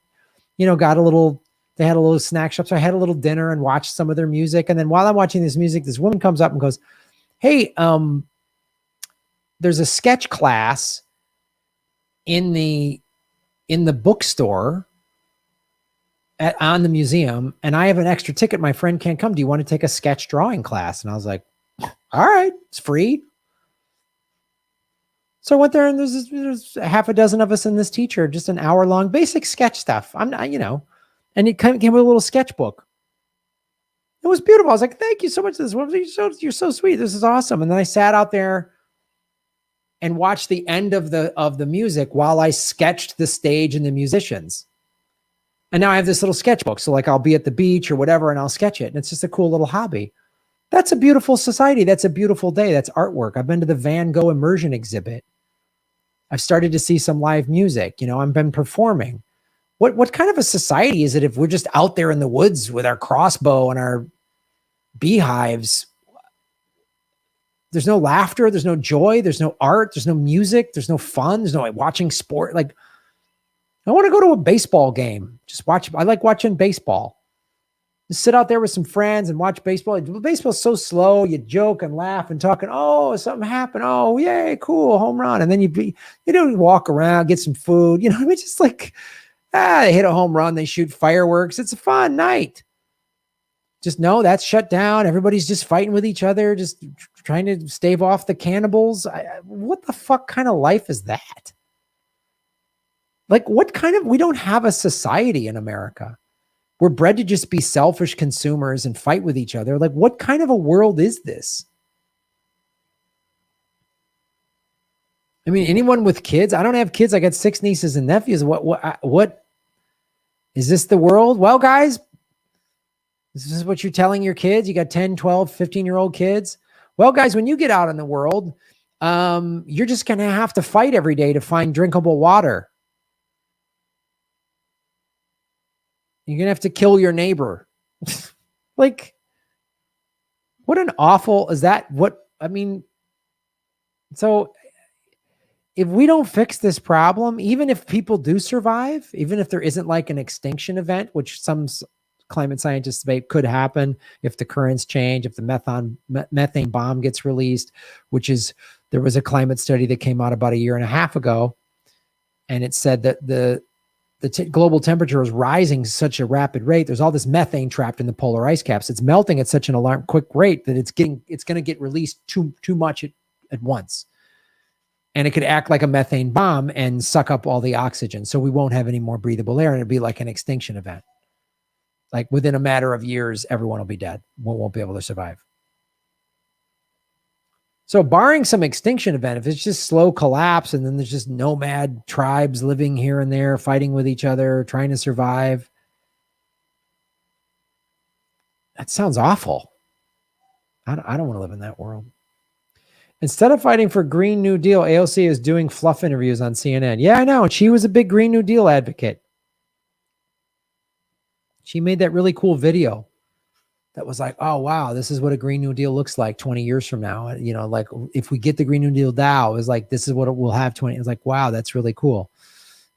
they had a little snack shop. So I had a little dinner and watched some of their music. And then while I'm watching this music, this woman comes up and goes, hey, there's a sketch class in the bookstore on the museum, and I have an extra ticket. My friend can't come. Do you want to take a sketch drawing class? And I was like, all right, it's free. So I went there and there's a half a dozen of us and this teacher, just an hour long basic sketch stuff. I'm not, and it came with a little sketchbook. It was beautiful. I was like, thank you so much. This woman, you're so sweet. This is awesome. And then I sat out there and watched the end of the music while I sketched the stage and the musicians. And now I have this little sketchbook. So like I'll be at the beach or whatever, and I'll sketch it. And it's just a cool little hobby. That's a beautiful society. That's a beautiful day. That's artwork. I've been to the Van Gogh immersion exhibit. I've started to see some live music. I've been performing. What kind of a society is it if we're just out there in the woods with our crossbow and our beehives? There's no laughter. There's no joy. There's no art. There's no music. There's no fun. There's no like watching sport. Like I want to go to a baseball game. Just watch. I like watching baseball. Just sit out there with some friends and watch baseball. Baseball's so slow. You joke and laugh and talk and, oh, something happened. Oh, yay, cool, home run. And then you walk around, get some food. Just like, they hit a home run. They shoot fireworks. It's a fun night. Just no, that's shut down. Everybody's just fighting with each other, just trying to stave off the cannibals. What the fuck kind of life is that? Like, what kind of, we don't have a society in America. We're bred to just be selfish consumers and fight with each other. Like, what kind of a world is this? I mean, anyone with kids? I don't have kids. I got 6 nieces and nephews. What is this the world? Well, guys, this is what you're telling your kids. You got 10, 12, 15-year-old kids. Well, guys, when you get out in the world, you're just going to have to fight every day to find drinkable water. You're going to have to kill your neighbor. Like, what an awful, is that what, I mean, so if we don't fix this problem, even if people do survive, even if there isn't like an extinction event, which some climate scientists debate could happen if the currents change, if the methane bomb gets released, which is, there was a climate study that came out about a year and a half ago, and it said that the global temperature is rising such a rapid rate. There's all this methane trapped in the polar ice caps. It's melting at such an quick rate that it's going to get released too much at once. And it could act like a methane bomb and suck up all the oxygen. So we won't have any more breathable air, and it'd be like an extinction event. Like within a matter of years, everyone will be dead. Won't be able to survive. So barring some extinction event, if it's just slow collapse and then there's just nomad tribes living here and there, fighting with each other, trying to survive, that sounds awful. I don't want to live in that world. Instead of fighting for Green New Deal, AOC is doing fluff interviews on CNN. Yeah, I know. And she was a big Green New Deal advocate. She made that really cool video that was like, oh, wow, this is what a Green New Deal looks like 20 years from now. You know, like if we get the Green New Deal now, it's like, this is what it will have 20. It's like, wow, that's really cool.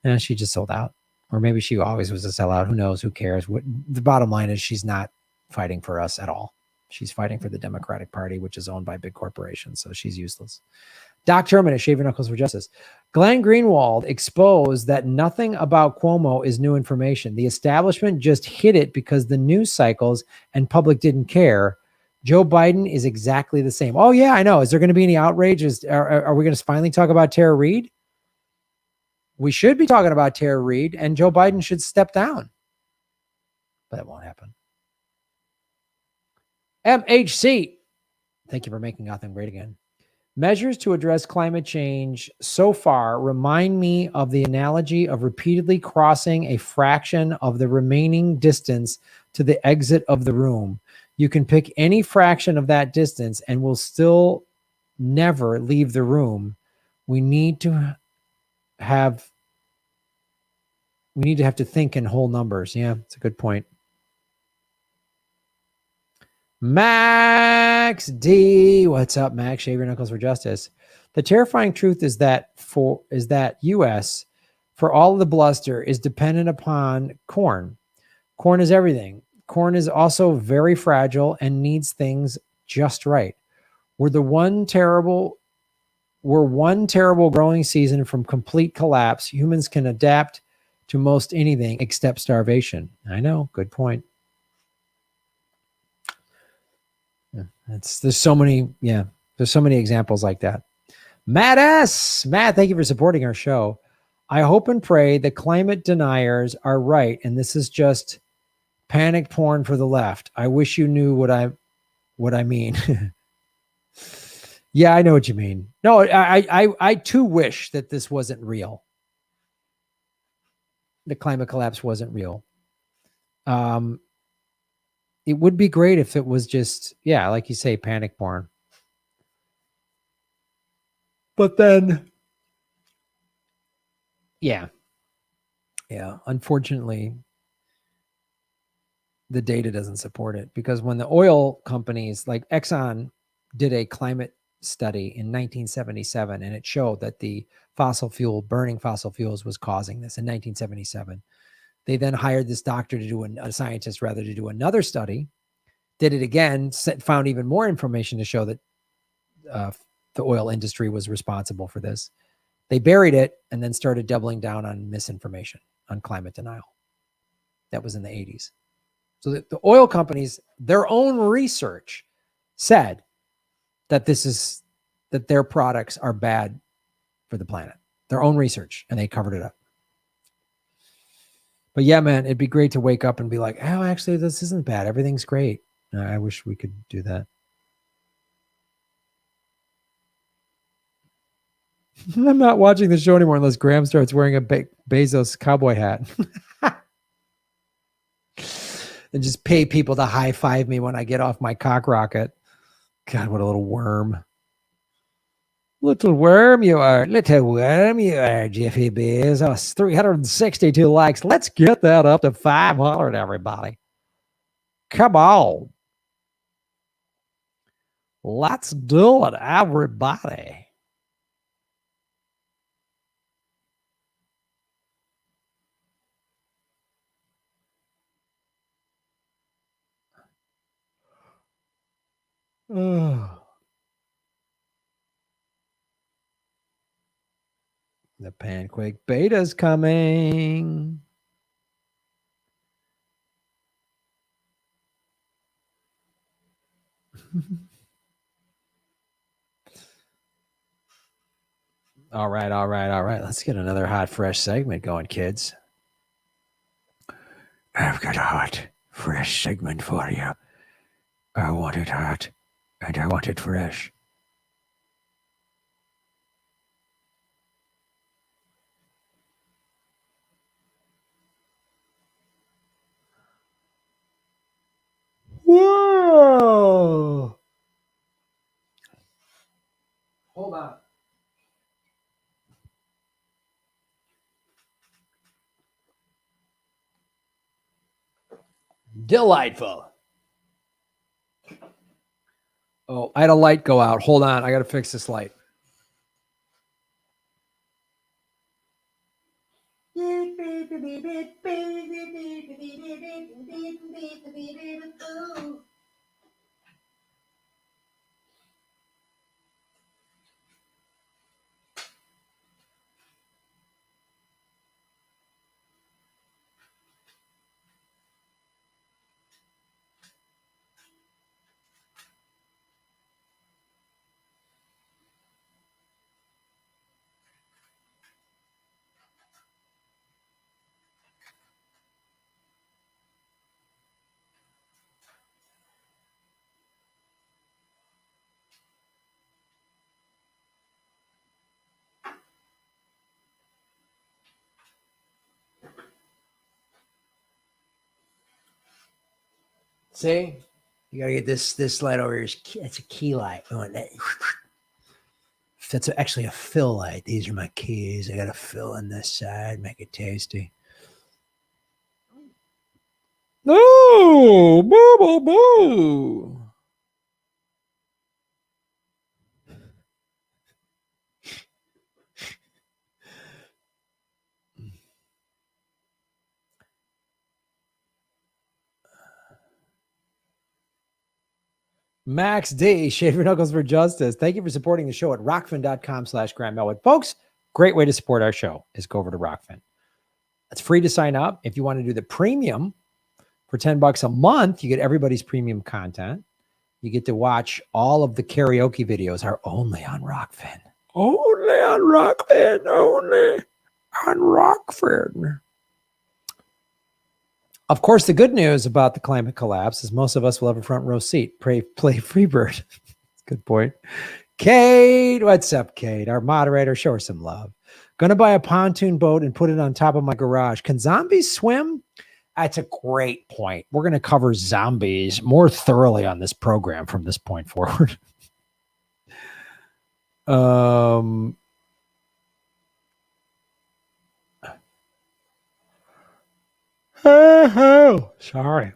And she just sold out. Or maybe she always was a sellout. Who knows? Who cares? The bottom line is she's not fighting for us at all. She's fighting for the Democratic Party, which is owned by big corporations. So she's useless. Doc Terminus, Shave Your Knuckles for Justice. Glenn Greenwald exposed that nothing about Cuomo is new information. The establishment just hid it because the news cycles and public didn't care. Joe Biden is exactly the same. Oh, yeah, I know. Is there going to be any outrage? Are we going to finally talk about Tara Reade? We should be talking about Tara Reade, and Joe Biden should step down. But that won't happen. MHC. Thank you for making Gotham great again. Measures to address climate change so far remind me of the analogy of repeatedly crossing a fraction of the remaining distance to the exit of the room. You can pick any fraction of that distance and will still never leave the room. We need to have to think in whole numbers. Yeah, it's a good point. Max D, what's up, Max? Shave your knuckles for justice. The terrifying truth is that U.S. for all of the bluster is dependent upon corn. Corn is everything. Corn is also very fragile and needs things just right. We're one terrible growing season from complete collapse. Humans can adapt to most anything except starvation. I know, good point. There's so many examples like that. Matt S. Matt, thank you for supporting our show. I hope and pray the climate deniers are right, and this is just panic porn for the left. I wish you knew what I mean. Yeah, I know what you mean. No, I too wish that this wasn't real. The climate collapse wasn't real. It would be great if it was just, yeah, like you say, panic porn. But then, yeah, unfortunately, the data doesn't support it, because when the oil companies like Exxon did a climate study in 1977, and it showed that the burning fossil fuels was causing this in 1977. They then hired this doctor to do a scientist rather to do another study, did it again, found even more information to show that the oil industry was responsible for this. They buried it and then started doubling down on misinformation, on climate denial. That was in the 80s. So the oil companies, their own research said that their products are bad for the planet. Their own research, and they covered it up. But yeah, man, it'd be great to wake up and be like, oh, actually, this isn't bad. Everything's great. I wish we could do that. I'm not watching the show anymore unless Graham starts wearing a Bezos cowboy hat. And just pay people to high five me when I get off my cock rocket. God, what a little worm. Little worm you are. Little worm you are, Jeffy Bezos. 362 likes. Let's get that up to 500, everybody. Come on. Let's do it, everybody. The Panquake beta's coming. All right. Let's get another hot, fresh segment going, kids. I've got a hot, fresh segment for you. I want it hot, and I want it fresh. Whoa! Hold on. Delightful. Oh, I had a light go out. Hold on. I got to fix this light. See? You gotta get this light over here. It's a key light. That's actually a fill light. These are my keys. I gotta fill in this side, make it tasty. No, boo, boo, boo. Max D, Shave Your Knuckles for Justice. Thank you for supporting the show at rockfin.com/Graham Elwood. Folks, great way to support our show is go over to Rockfin. It's free to sign up. If you want to do the premium for $10 a month, you get everybody's premium content. You get to watch all of the karaoke videos are only on Rockfin. Only on Rockfin. Only on Rockfin. Of course, the good news about the climate collapse is most of us will have a front row seat. Play Freebird. Good point. Kate, what's up, Kate? Our moderator, show her some love. Gonna buy a pontoon boat and put it on top of my garage. Can zombies swim? That's a great point. We're going to cover zombies more thoroughly on this program from this point forward. Oh, sorry.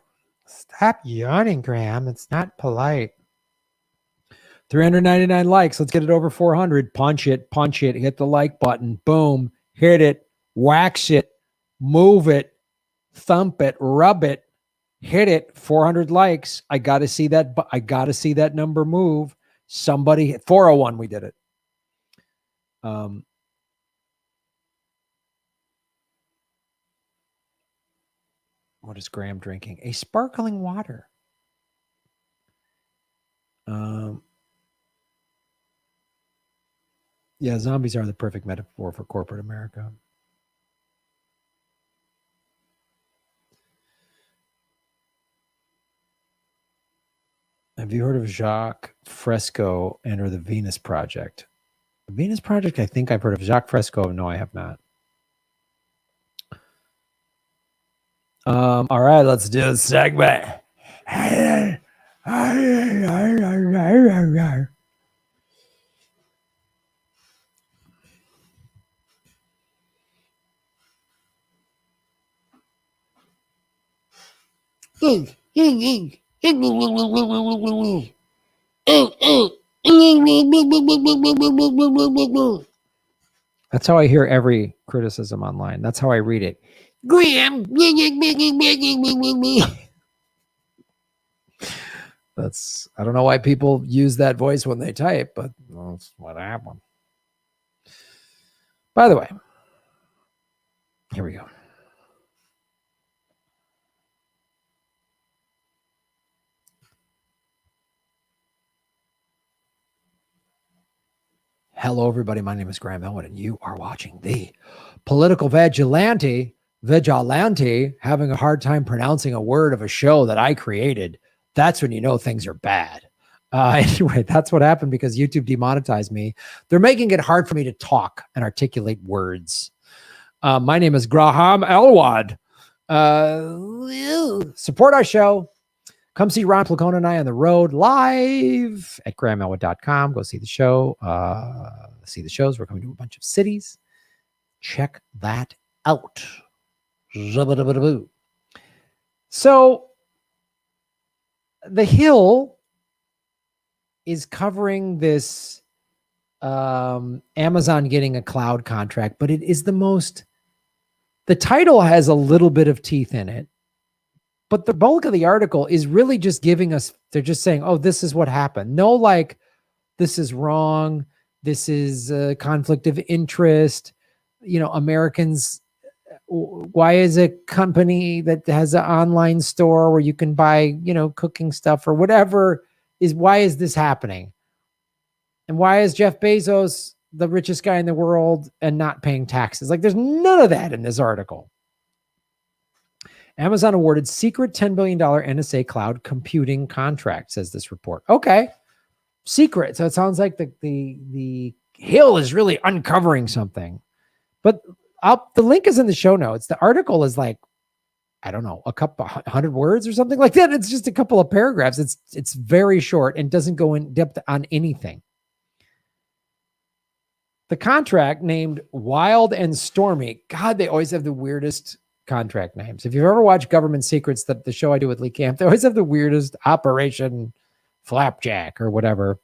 Stop yawning, Graham. It's not polite. 399 likes. Let's get it over 400. Punch it. Hit the like button. Boom. Hit it. Wax it. Move it. Thump it. Rub it. Hit it. 400 likes. I got to see that. I got to see that number move. Somebody hit 401. We did it. What is Graham drinking? A sparkling water. Yeah, zombies are the perfect metaphor for corporate America. Have you heard of Jacques Fresco and/or the Venus Project? The Venus Project, I think I've heard of. Jacques Fresco, no, I have not. All right, let's do a segment. That's how I hear every criticism online. That's how I read it. Graham. That's, I don't know why people use that voice when they type, but that's what happened. By the way, here we go. Hello, everybody. My name is Graham Elwood, and you are watching the Political Vigilante, having a hard time pronouncing a word of a show that I created. That's when you know things are bad. Anyway, that's what happened because YouTube demonetized me. They're making it hard for me to talk and articulate words. My name is Graham Elwood. Support our show. Come see Ron Placone and I on the road live at grahamelwood.com. Go see the show. See the shows. We're coming to a bunch of cities. Check that out. So The Hill is covering this Amazon getting a cloud contract, but it is the title has a little bit of teeth in it. But the bulk of the article is really just giving us, they're just saying, oh, this is what happened. No, like, this is wrong. This is a conflict of interest. You know, Americans, why is a company that has an online store where you can buy, you know, cooking stuff or whatever why is this happening? And why is Jeff Bezos the richest guy in the world and not paying taxes? Like, there's none of that in this article. Amazon awarded secret $10 billion NSA cloud computing contract, says this report. Okay. Secret. So it sounds like the Hill is really uncovering something. But the link is in the show notes. The article is like, I don't know, a couple 100 words or something like that. It's just a couple of paragraphs. It's very short and doesn't go in depth on anything. The contract, named Wild and Stormy. God, they always have the weirdest contract names. If you've ever watched Government Secrets, the show I do with Lee Camp, they always have the weirdest Operation Flapjack or whatever.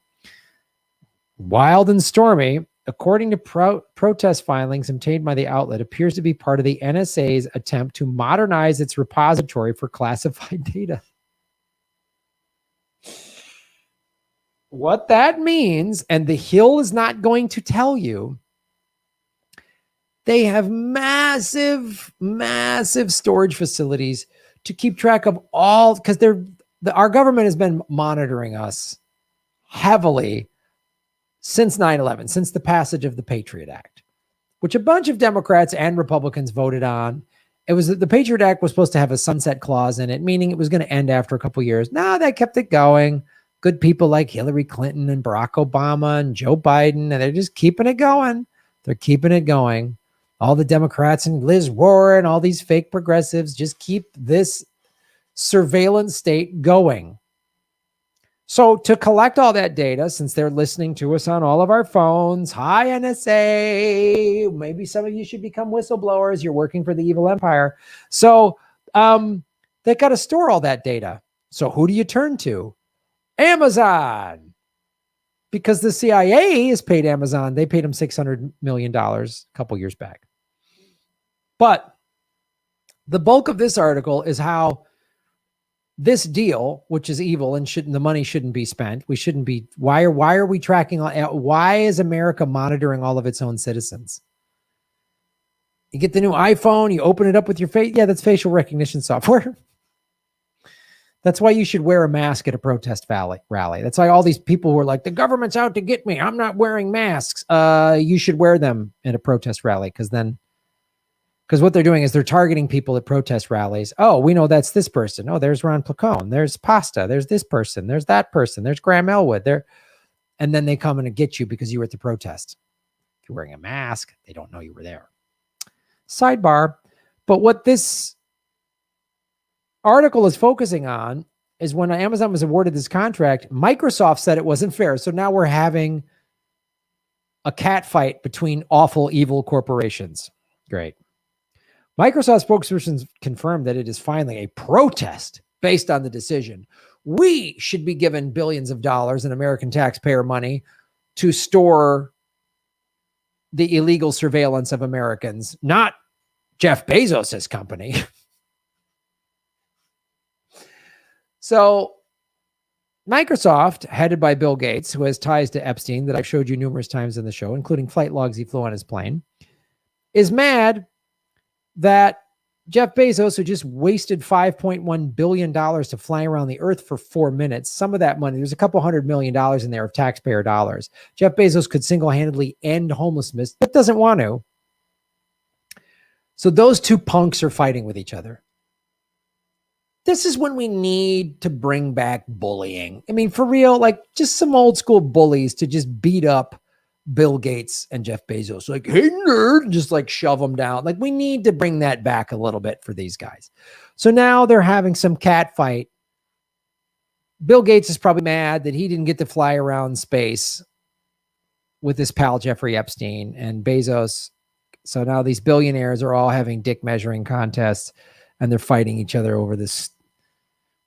Wild and Stormy, according to protest filings obtained by the outlet, appears to be part of the NSA's attempt to modernize its repository for classified data. What that means, and the Hill is not going to tell you, they have massive, massive storage facilities to keep track of all, because our government has been monitoring us heavily since 9/11, since the passage of the Patriot Act, which a bunch of Democrats and Republicans voted on. It was the Patriot Act was supposed to have a sunset clause in it, meaning it was going to end after a couple of years. No, they kept it going. Good people like Hillary Clinton and Barack Obama and Joe Biden, and they're just keeping it going. They're keeping it going. All the Democrats and Liz Warren, all these fake progressives, just keep this surveillance state going. So to collect all that data, since they're listening to us on all of our phones, hi NSA, maybe some of you should become whistleblowers. You're working for the evil empire. So they got to store all that data. So who do you turn to? Amazon. Because the CIA has paid Amazon. They paid them $600 million a couple years back. But the bulk of this article is how this deal, which is evil and the money shouldn't be spent. We shouldn't be. Why are we tracking? Why is America monitoring all of its own citizens? You get the new iPhone, you open it up with your face. Yeah, that's facial recognition software. That's why you should wear a mask at a protest rally. That's why all these people who are like, the government's out to get me, I'm not wearing masks. You should wear them at a protest rally, because what they're doing is they're targeting people at protest rallies. Oh, we know that's this person. Oh, there's Ron Placone. There's Pasta. There's this person. There's that person. There's Graham Elwood. And then they come in and get you because you were at the protest. If you're wearing a mask, they don't know you were there. Sidebar. But what this article is focusing on is when Amazon was awarded this contract, Microsoft said it wasn't fair. So now we're having a cat fight between awful, evil corporations. Great. Microsoft spokespersons confirmed that it is finally a protest based on the decision. We should be given billions of dollars in American taxpayer money to store the illegal surveillance of Americans, not Jeff Bezos' company. So Microsoft, headed by Bill Gates, who has ties to Epstein that I've showed you numerous times in the show, including flight logs he flew on his plane, is mad that Jeff Bezos, who just wasted $5.1 billion to fly around the earth for 4 minutes, some of that money, there's a couple $100 million in there of taxpayer dollars. Jeff Bezos could single-handedly end homelessness, but doesn't want to. So those two punks are fighting with each other. This is when we need to bring back bullying. I mean, for real, like just some old school bullies to just beat up Bill Gates and Jeff Bezos. Like, hey, nerd, just like shove them down. Like, we need to bring that back a little bit for these guys. So now they're having some cat fight. Bill Gates is probably mad that he didn't get to fly around space with his pal Jeffrey Epstein and Bezos. So now these billionaires are all having dick measuring contests, and they're fighting each other over this,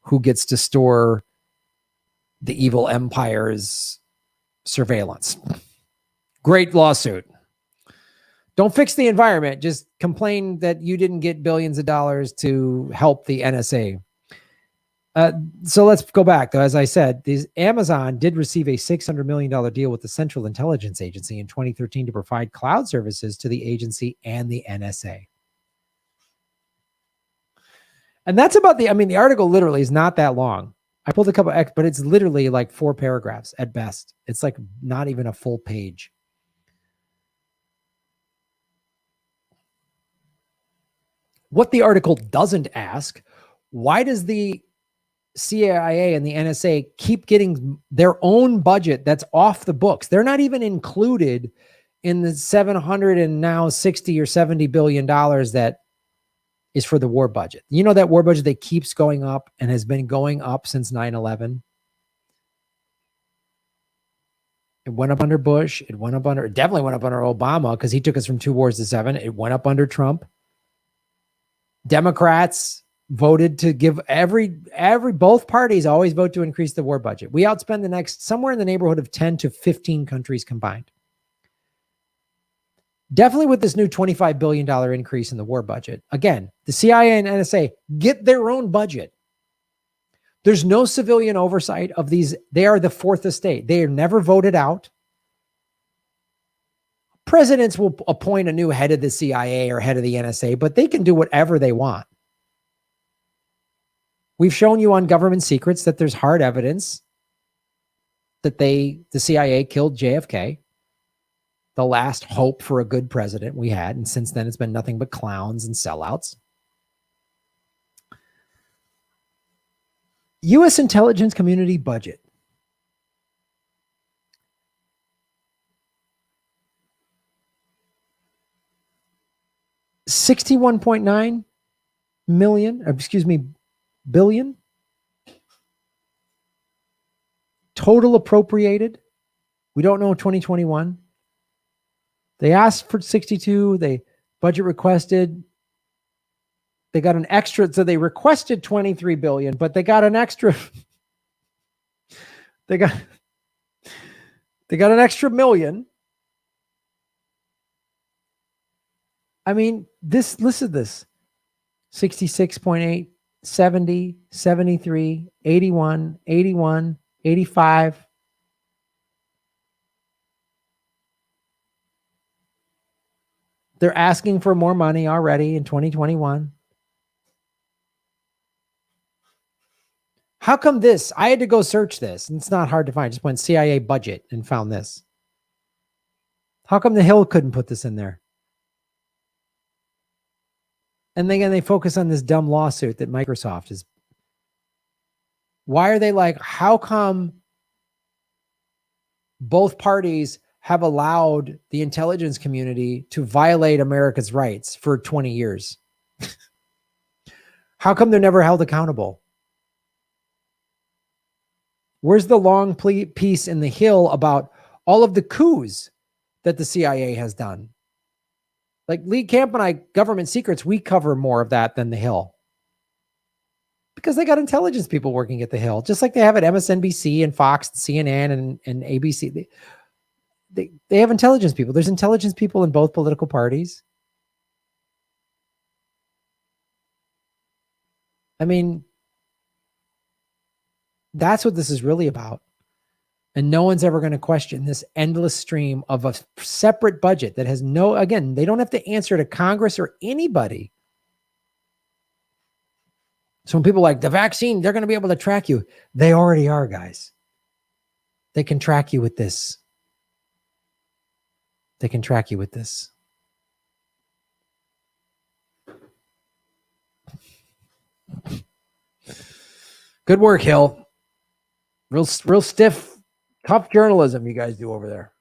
who gets to store the evil empire's surveillance. Great lawsuit. Don't fix the environment. Just complain that you didn't get billions of dollars to help the NSA. So let's go back, though. As I said, Amazon did receive a $600 million deal with the Central Intelligence Agency in 2013 to provide cloud services to the agency and the NSA. And that's about the article literally is not that long. I pulled a couple, but it's literally like 4 paragraphs at best. It's like not even a full page. What the article doesn't ask, why does the CIA and the NSA keep getting their own budget that's off the books? They're not even included in the 700 and now 60 or 70 billion dollars that is for the war budget. You know, that war budget that keeps going up and has been going up since 9/11. It went up under Bush. It definitely went up under Obama because he took us from 2 wars to 7. It went up under Trump. Democrats voted to give both parties always vote to increase the war budget. We outspend the next somewhere in the neighborhood of 10 to 15 countries combined. Definitely with this new $25 billion increase in the war budget. Again, the CIA and NSA get their own budget. There's no civilian oversight of these. They are the fourth estate. They are never voted out. Presidents will appoint a new head of the CIA or head of the NSA, but they can do whatever they want. We've shown you on Government Secrets that there's hard evidence that the CIA killed JFK. The last hope for a good president we had. And since then, it's been nothing but clowns and sellouts. U.S. intelligence community budget. $61.9 billion. Total appropriated. We don't know 2021. They asked for 62. They budget requested. They got an extra. So they requested 23 billion, but they got an extra. They got an extra million. I mean, listen to this. 66.8, 70, 73, 81, 81, 85. They're asking for more money already in 2021. How come this? I had to go search this, and it's not hard to find. I just went CIA budget and found this. How come the Hill couldn't put this in there? And then again, they focus on this dumb lawsuit that Microsoft is. Why are they like, how come both parties have allowed the intelligence community to violate America's rights for 20 years? How come they're never held accountable? Where's the long piece in the Hill about all of the coups that the CIA has done? Like Lee Camp and I, government secrets, we cover more of that than the Hill. Because they got intelligence people working at the Hill, just like they have at MSNBC and Fox and CNN and ABC. They have intelligence people. There's intelligence people in both political parties. I mean, that's what this is really about. And no one's ever going to question this endless stream of a separate budget that has no, again, they don't have to answer to Congress or anybody. So when people are like the vaccine, they're going to be able to track you. They already are, guys. They can track you with this. They can track you with this. Good work, Hill. Real stiff, tough journalism you guys do over there.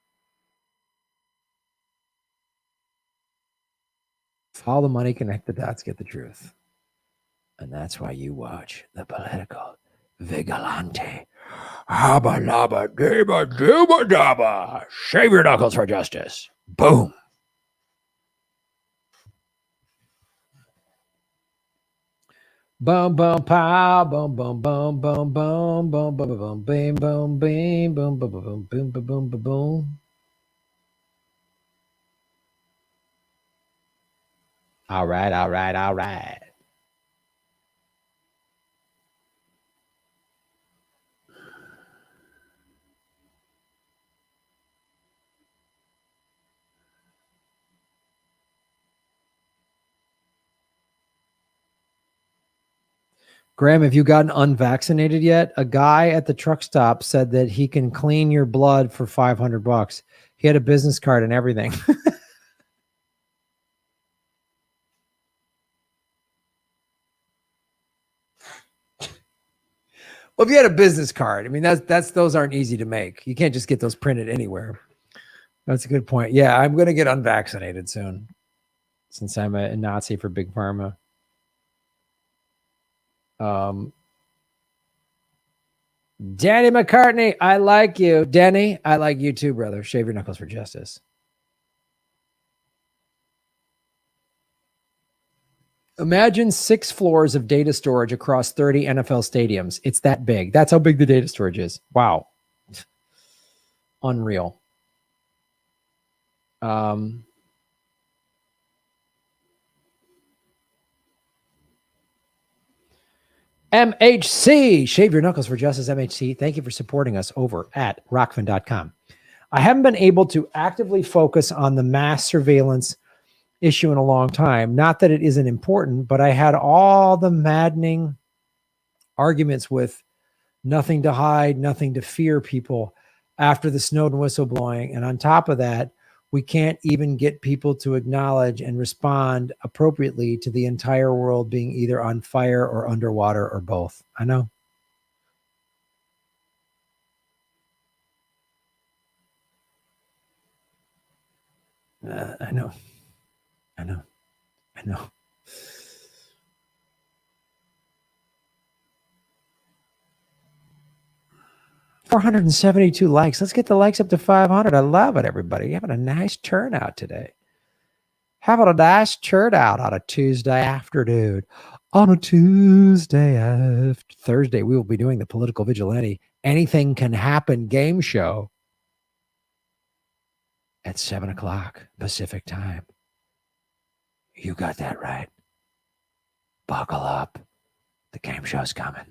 Follow the money, connect the dots, get the truth. And that's why you watch the Political Vigilante. Habba labba dabba dooba dabba. Shave your knuckles for justice. Boom. Boom, boom, pow, boom, boom, boom, boom, boom, boom, boom, boom, boom, boom, boom, boom, boom, boom, boom, boom, boom, boom, boom. All right, all right, all right. Graham, have you gotten unvaccinated yet? A guy at the truck stop said that he can clean your blood for $500. He had a business card and everything. Well, if you had a business card, I mean, those aren't easy to make. You can't just get those printed anywhere. That's a good point. Yeah, I'm going to get unvaccinated soon since I'm a Nazi for Big Pharma. Danny McCartney, I like you. Denny, I like you too, brother. Shave your knuckles for justice. Imagine 6 floors of data storage across 30 NFL stadiums. It's that big. That's how big the data storage is. Wow. Unreal. MHC, Shave Your Knuckles for Justice, MHC. Thank you for supporting us over at rockfin.com. I haven't been able to actively focus on the mass surveillance issue in a long time. Not that it isn't important, but I had all the maddening arguments with nothing to hide, nothing to fear people after the Snowden whistleblowing. And on top of that, we can't even get people to acknowledge and respond appropriately to the entire world being either on fire or underwater or both. I know. I know. 472 likes. Let's get the likes up to 500. I love it, everybody. You're having a nice turnout today. Having a nice turnout on a Tuesday afternoon. On a Tuesday after Thursday, we will be doing the Political Vigilante Anything Can Happen game show at 7 o'clock Pacific time. You got that right. Buckle up. The game show's coming.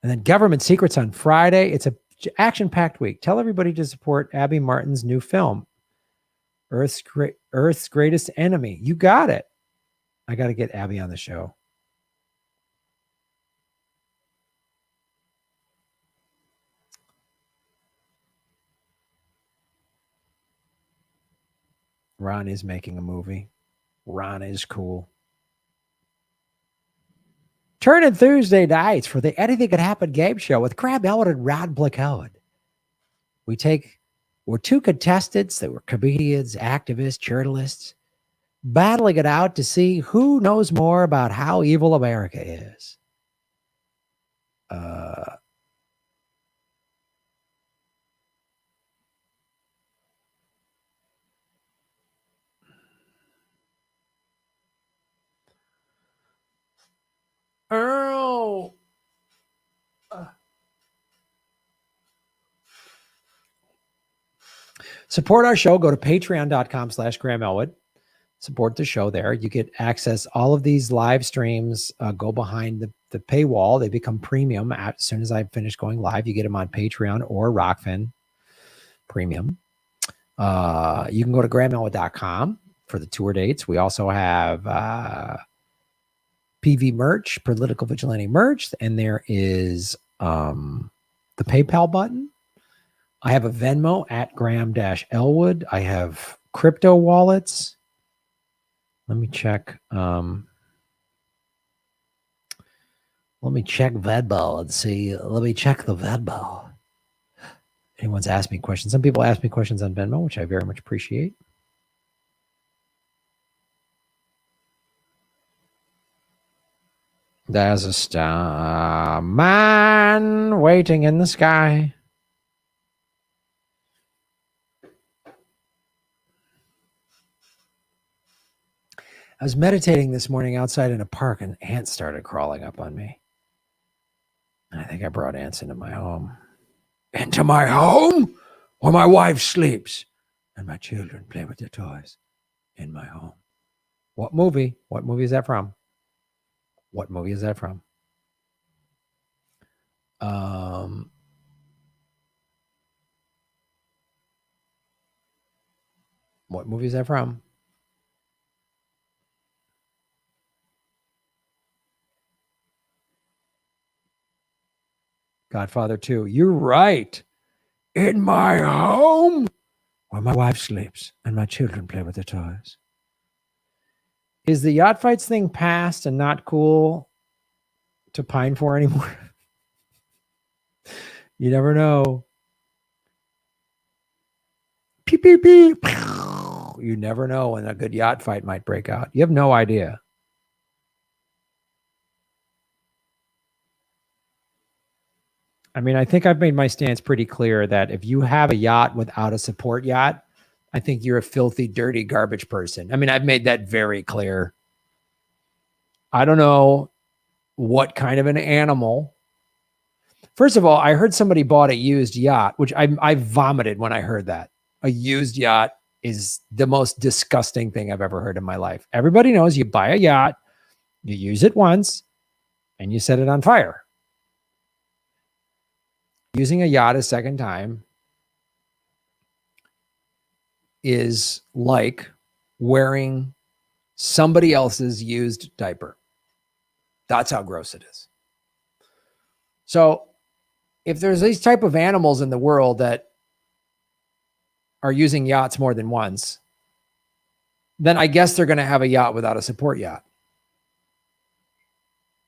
And then Government Secrets on Friday. It's a action-packed week. Tell everybody to support Abby Martin's new film. Earth's greatest enemy. You got it. I got to get Abby on the show. Ron is making a movie. Ron is cool. Turn in Thursday nights for the Anything Could Happen game show with Graham Elwood and Ron Blackowen. We're two contestants that were comedians, activists, journalists, battling it out to see who knows more about how evil America is. Earl. Support our show. Go to patreon.com/Graham Elwood. Support the show there. You get access. All of these live streams go behind the paywall. They become premium as soon as I finish going live. You get them on Patreon or Rockfin Premium. You can go to GrahamElwood.com for the tour dates. We also have PV merch, Political Vigilante merch, and there is the PayPal button. I have a Venmo at Graham-Elwood. I have crypto wallets. Let me check. Let me check Venmo and see. Let me check the Venmo. Anyone's asked me questions. Some people ask me questions on Venmo, which I very much appreciate. There's a star man waiting in the sky. I was meditating this morning outside in a park and ants started crawling up on me. I think I brought ants into my home. Into my home? Where my wife sleeps and my children play with their toys. In my home. What movie? What movie is that from? What movie is that from? What movie is that from? Godfather 2. You're right. In my home, where my wife sleeps and my children play with their toys. Is the yacht fights thing past and not cool to pine for anymore? You never know. Pew, pew, pew. You never know when a good yacht fight might break out. You have no idea. I mean, I think I've made my stance pretty clear that if you have a yacht without a support yacht, I think you're a filthy, dirty, garbage person. I mean, I've made that very clear. I don't know what kind of an animal. First of all, I heard somebody bought a used yacht, which I vomited when I heard that. A used yacht is the most disgusting thing I've ever heard in my life. Everybody knows you buy a yacht, you use it once, and you set it on fire. Using a yacht a second time is like wearing somebody else's used diaper. That's how gross it is. So if there's these type of animals in the world that are using yachts more than once, then I guess they're going to have a yacht without a support yacht.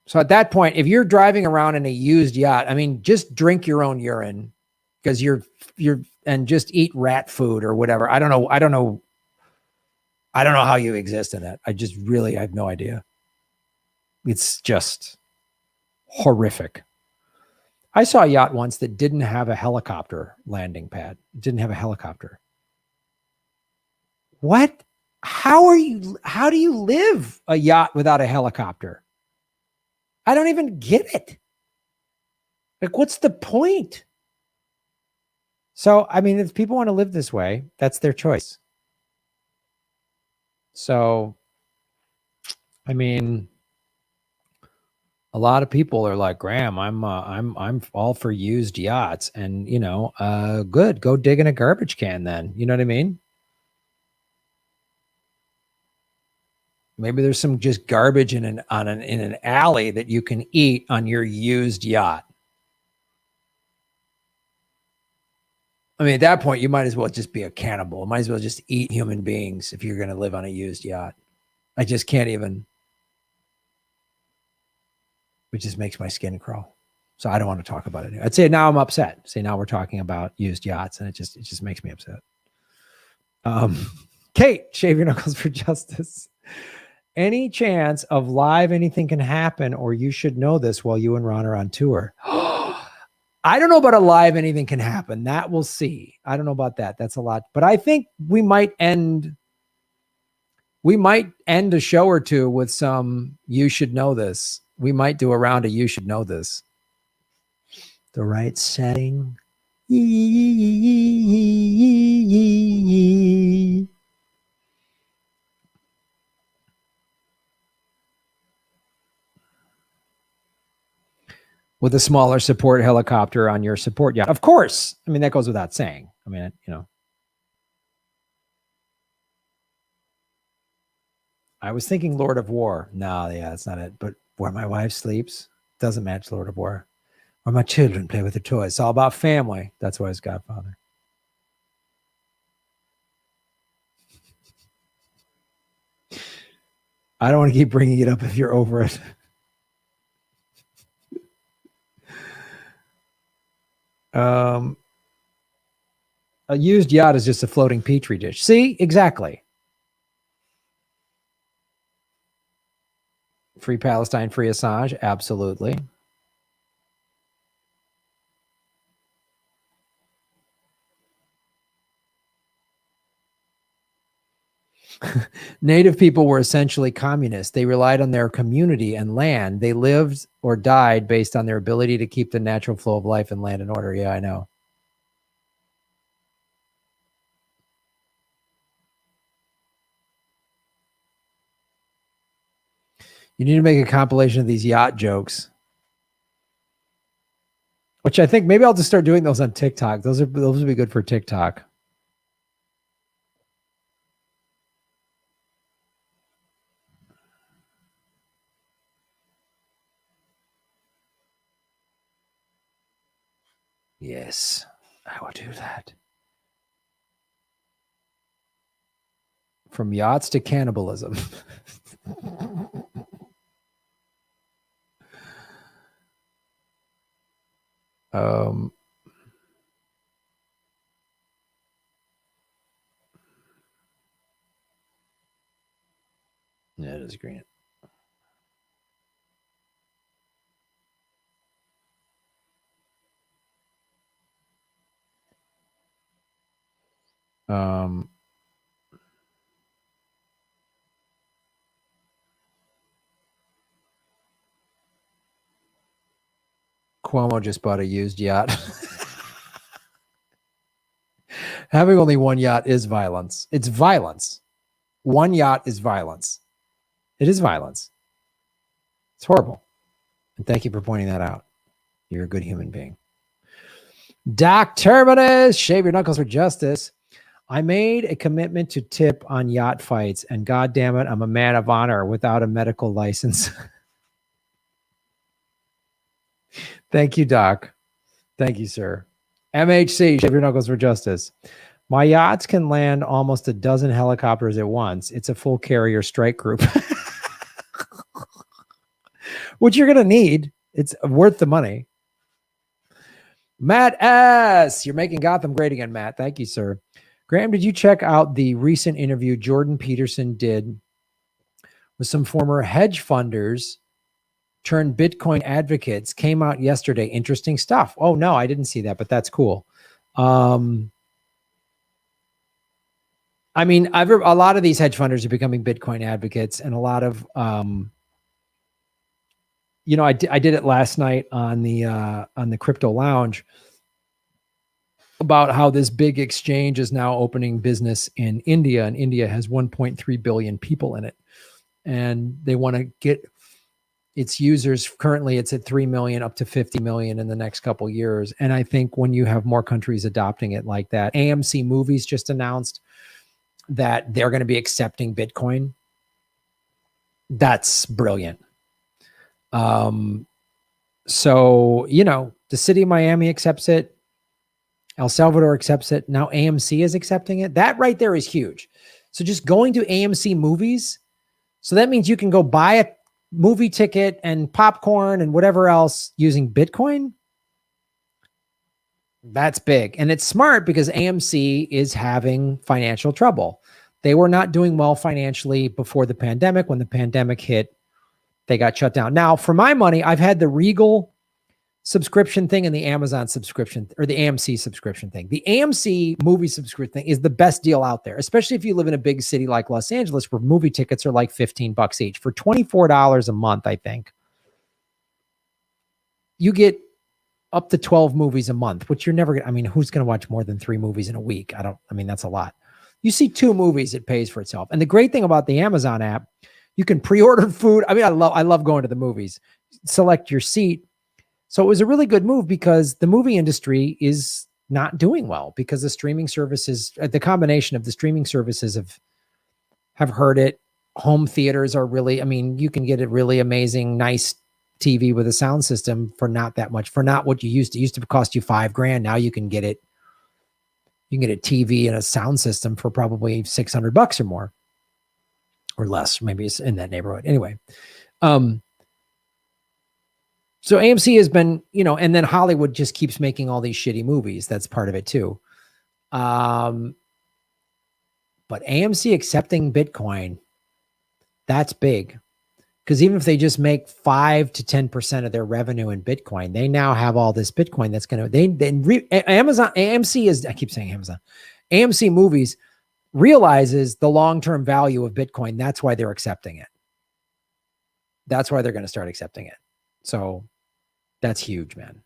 So at that point, if you're driving around in a used yacht, I mean, just drink your own urine because you're and just eat rat food or whatever. I don't know how you exist in it. I have no idea. It's just horrific. I saw a yacht once that didn't have a helicopter landing pad. It didn't have a helicopter. What? How do you live a yacht without a helicopter? I don't even get it. Like, what's the point? So, I mean, if people want to live this way, that's their choice. So, I mean, a lot of people are like, Graham, I'm all for used yachts, and good, go dig in a garbage can then. You know what I mean? Maybe there's some just garbage in an alley that you can eat on your used yacht. I mean, at that point, you might as well just be a cannibal. Might as well just eat human beings if you're going to live on a used yacht. I just can't even. It just makes my skin crawl. So I don't want to talk about it. I'd say now I'm upset. Say now we're talking about used yachts, and it just makes me upset. Kate, shave your knuckles for justice. Any chance of live anything can happen, or you should know this while you and Ron are on tour? I don't know about a live anything can happen. That we'll see. I don't know about that. That's a lot. But I think we might end a show or two with some you should know this. We might do a round of you should know this. The right setting. With a smaller support helicopter on your support yacht. Of course. I mean, that goes without saying. I mean, you know. I was thinking Lord of War. No, yeah, that's not it. But where my wife sleeps doesn't match Lord of War. Where my children play with their toys. It's all about family. That's why it's Godfather. I don't want to keep bringing it up if you're over it. A used yacht is just a floating petri dish. See, exactly. Free Palestine, free Assange, absolutely. Native people were essentially communists. They relied on their community and land. They lived or died based on their ability to keep the natural flow of life and land in order. Yeah, I know. You need to make a compilation of these yacht jokes, which I think maybe I'll just start doing those on TikTok. Those would be good for TikTok. Yes, I will do that. From yachts to cannibalism. Yeah, it is green. Cuomo just bought a used yacht. Having only one yacht is violence. It's violence. One yacht is violence. It is violence. It's horrible. And thank you for pointing that out. You're a good human being. Doc Terminus, shave your knuckles for justice. I made a commitment to tip on yacht fights, and God damn it, I'm a man of honor without a medical license. Thank you, Doc. Thank you, sir. MHC, shave your knuckles for justice. My yachts can land almost a dozen helicopters at once. It's a full carrier strike group. Which you're going to need. It's worth the money. Matt S. You're making Gotham great again, Matt. Thank you, sir. Graham, did you check out the recent interview Jordan Peterson did with some former hedge funders turned Bitcoin advocates? Came out yesterday. Interesting stuff. Oh, no, I didn't see that, but that's cool. I mean, a lot of these hedge funders are becoming Bitcoin advocates, and a lot of, you know, I did it last night on the Crypto Lounge about how this big exchange is now opening business in India, and India has 1.3 billion people in it, and they want to get its users. Currently, it's at 3 million, up to 50 million in the next couple of years. And I think when you have more countries adopting it like that, AMC Movies just announced that they're going to be accepting Bitcoin That's brilliant. So, you know, the city of Miami accepts it. El Salvador accepts it. Now AMC is accepting it. That right there is huge. So just going to AMC movies. So that means you can go buy a movie ticket and popcorn and whatever else using Bitcoin. That's big. And it's smart because AMC is having financial trouble. They were not doing well financially before the pandemic. When the pandemic hit, they got shut down. Now, for my money, I've had the Regal subscription thing and the Amazon subscription or the AMC subscription thing. The AMC movie subscription thing is the best deal out there, especially if you live in a big city like Los Angeles where movie tickets are like $15 each. For $24 a month, I think, you get up to 12 movies a month, which you're never going to, I mean, who's going to watch more than 3 movies in a week? I mean, that's a lot. You see 2 movies, it pays for itself. And the great thing about the Amazon app, you can pre-order food. I mean, I love going to the movies, select your seat. So it was a really good move because the movie industry is not doing well because the streaming services, the combination of the streaming services have hurt it. Home theaters are really, I mean, you can get a really amazing, nice TV with a sound system for not that much, for not what you used to. It used to cost you $5,000. Now you can get it. You can get a TV and a sound system for probably $600 or more, or less. Maybe it's in that neighborhood. Anyway, so AMC has been, you know, and then Hollywood just keeps making all these shitty movies. That's part of it too. But AMC accepting Bitcoin, that's big. Because even if they just make 5 to 10% of their revenue in Bitcoin, they now have all this Bitcoin that's going to, Amazon, AMC is, I keep saying Amazon, AMC Movies realizes the long-term value of Bitcoin. That's why they're accepting it. That's why they're going to start accepting it. So that's huge, man.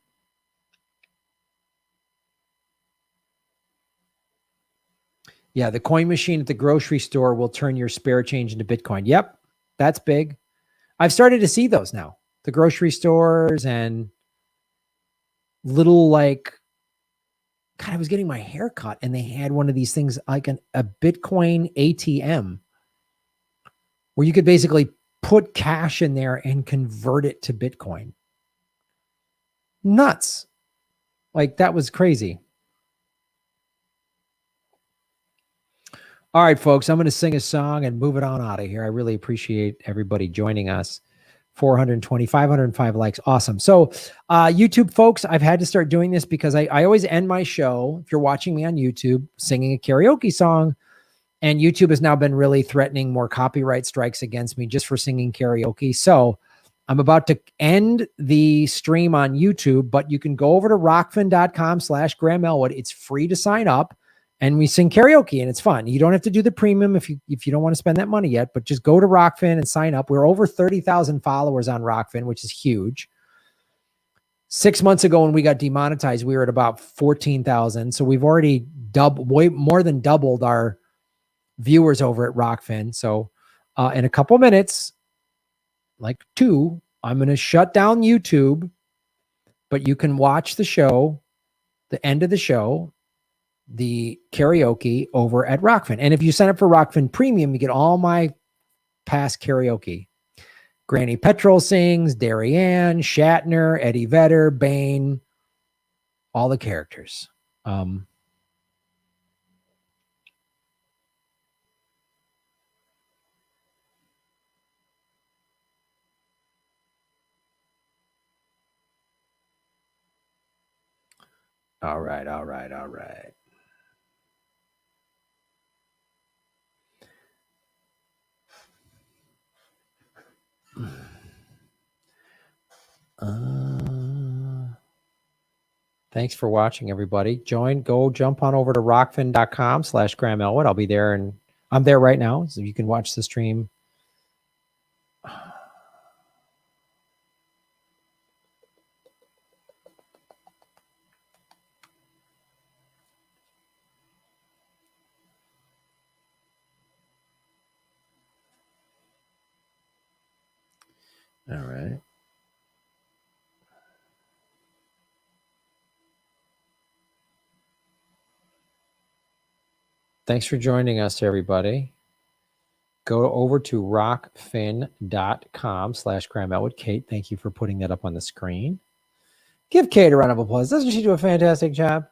Yeah, the coin machine at the grocery store will turn your spare change into Bitcoin. Yep, that's big. I've started to see those now. The grocery stores and little like, God, I was getting my hair cut and they had one of these things like a Bitcoin ATM where you could basically put cash in there and convert it to Bitcoin. Nuts. Like that was crazy. All right, folks, I'm going to sing a song and move it on out of here. I really appreciate everybody joining us. 420, 505 likes. Awesome. So YouTube folks, I've had to start doing this because I always end my show, if you're watching me on YouTube, singing a karaoke song. And YouTube has now been really threatening more copyright strikes against me just for singing karaoke. So I'm about to end the stream on YouTube, but you can go over to rockfin.com/Graham Elwood. It's free to sign up. And we sing karaoke and it's fun. You don't have to do the premium if you don't want to spend that money yet, but just go to Rockfin and sign up. We're over 30,000 followers on Rockfin, which is huge. 6 months ago when we got demonetized, we were at about 14,000. So we've already way more than doubled our viewers over at Rockfin. So in a couple minutes, like 2, I'm going to shut down YouTube, but you can watch the show, the end of the show, the karaoke over at Rockfin. And if you sign up for Rockfin Premium, you get all my past karaoke. Granny Petrol sings, Darien, Shatner, Eddie Vedder, Bane, all the characters. All right. Thanks for watching, everybody. Go jump on over to rockfin.com/Graham Elwood. I'll be there and I'm there right now. So you can watch the stream. All right. Thanks for joining us, everybody. go over to rockfin.com/Graham Elwood. Kate, thank you for putting that up on the screen. Give Kate a round of applause. Doesn't she do a fantastic job?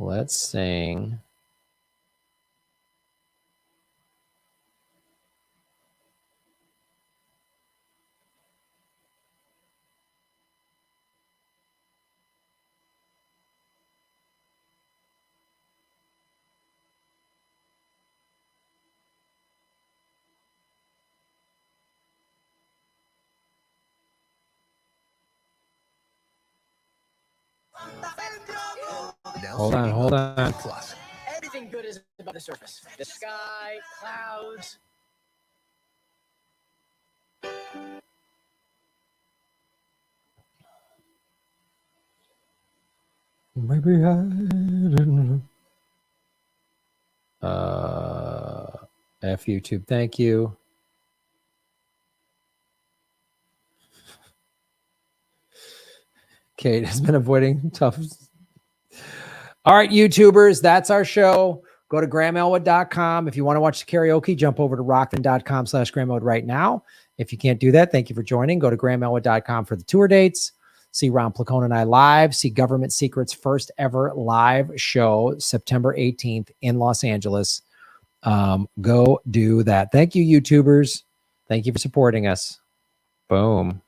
Let's sing. Hold on. Plus. Everything good is above the surface. The sky, clouds. Maybe I didn't. F YouTube, thank you. Kate has been avoiding tough. All right, YouTubers, that's our show. Go to GrahamElwood.com. If you want to watch the karaoke, jump over to rockfin.com/GrahamElwood right now. If you can't do that, thank you for joining. Go to GrahamElwood.com for the tour dates. See Ron Placone and I live. See Government Secret's first ever live show, September 18th in Los Angeles. Go do that. Thank you, YouTubers. Thank you for supporting us. Boom.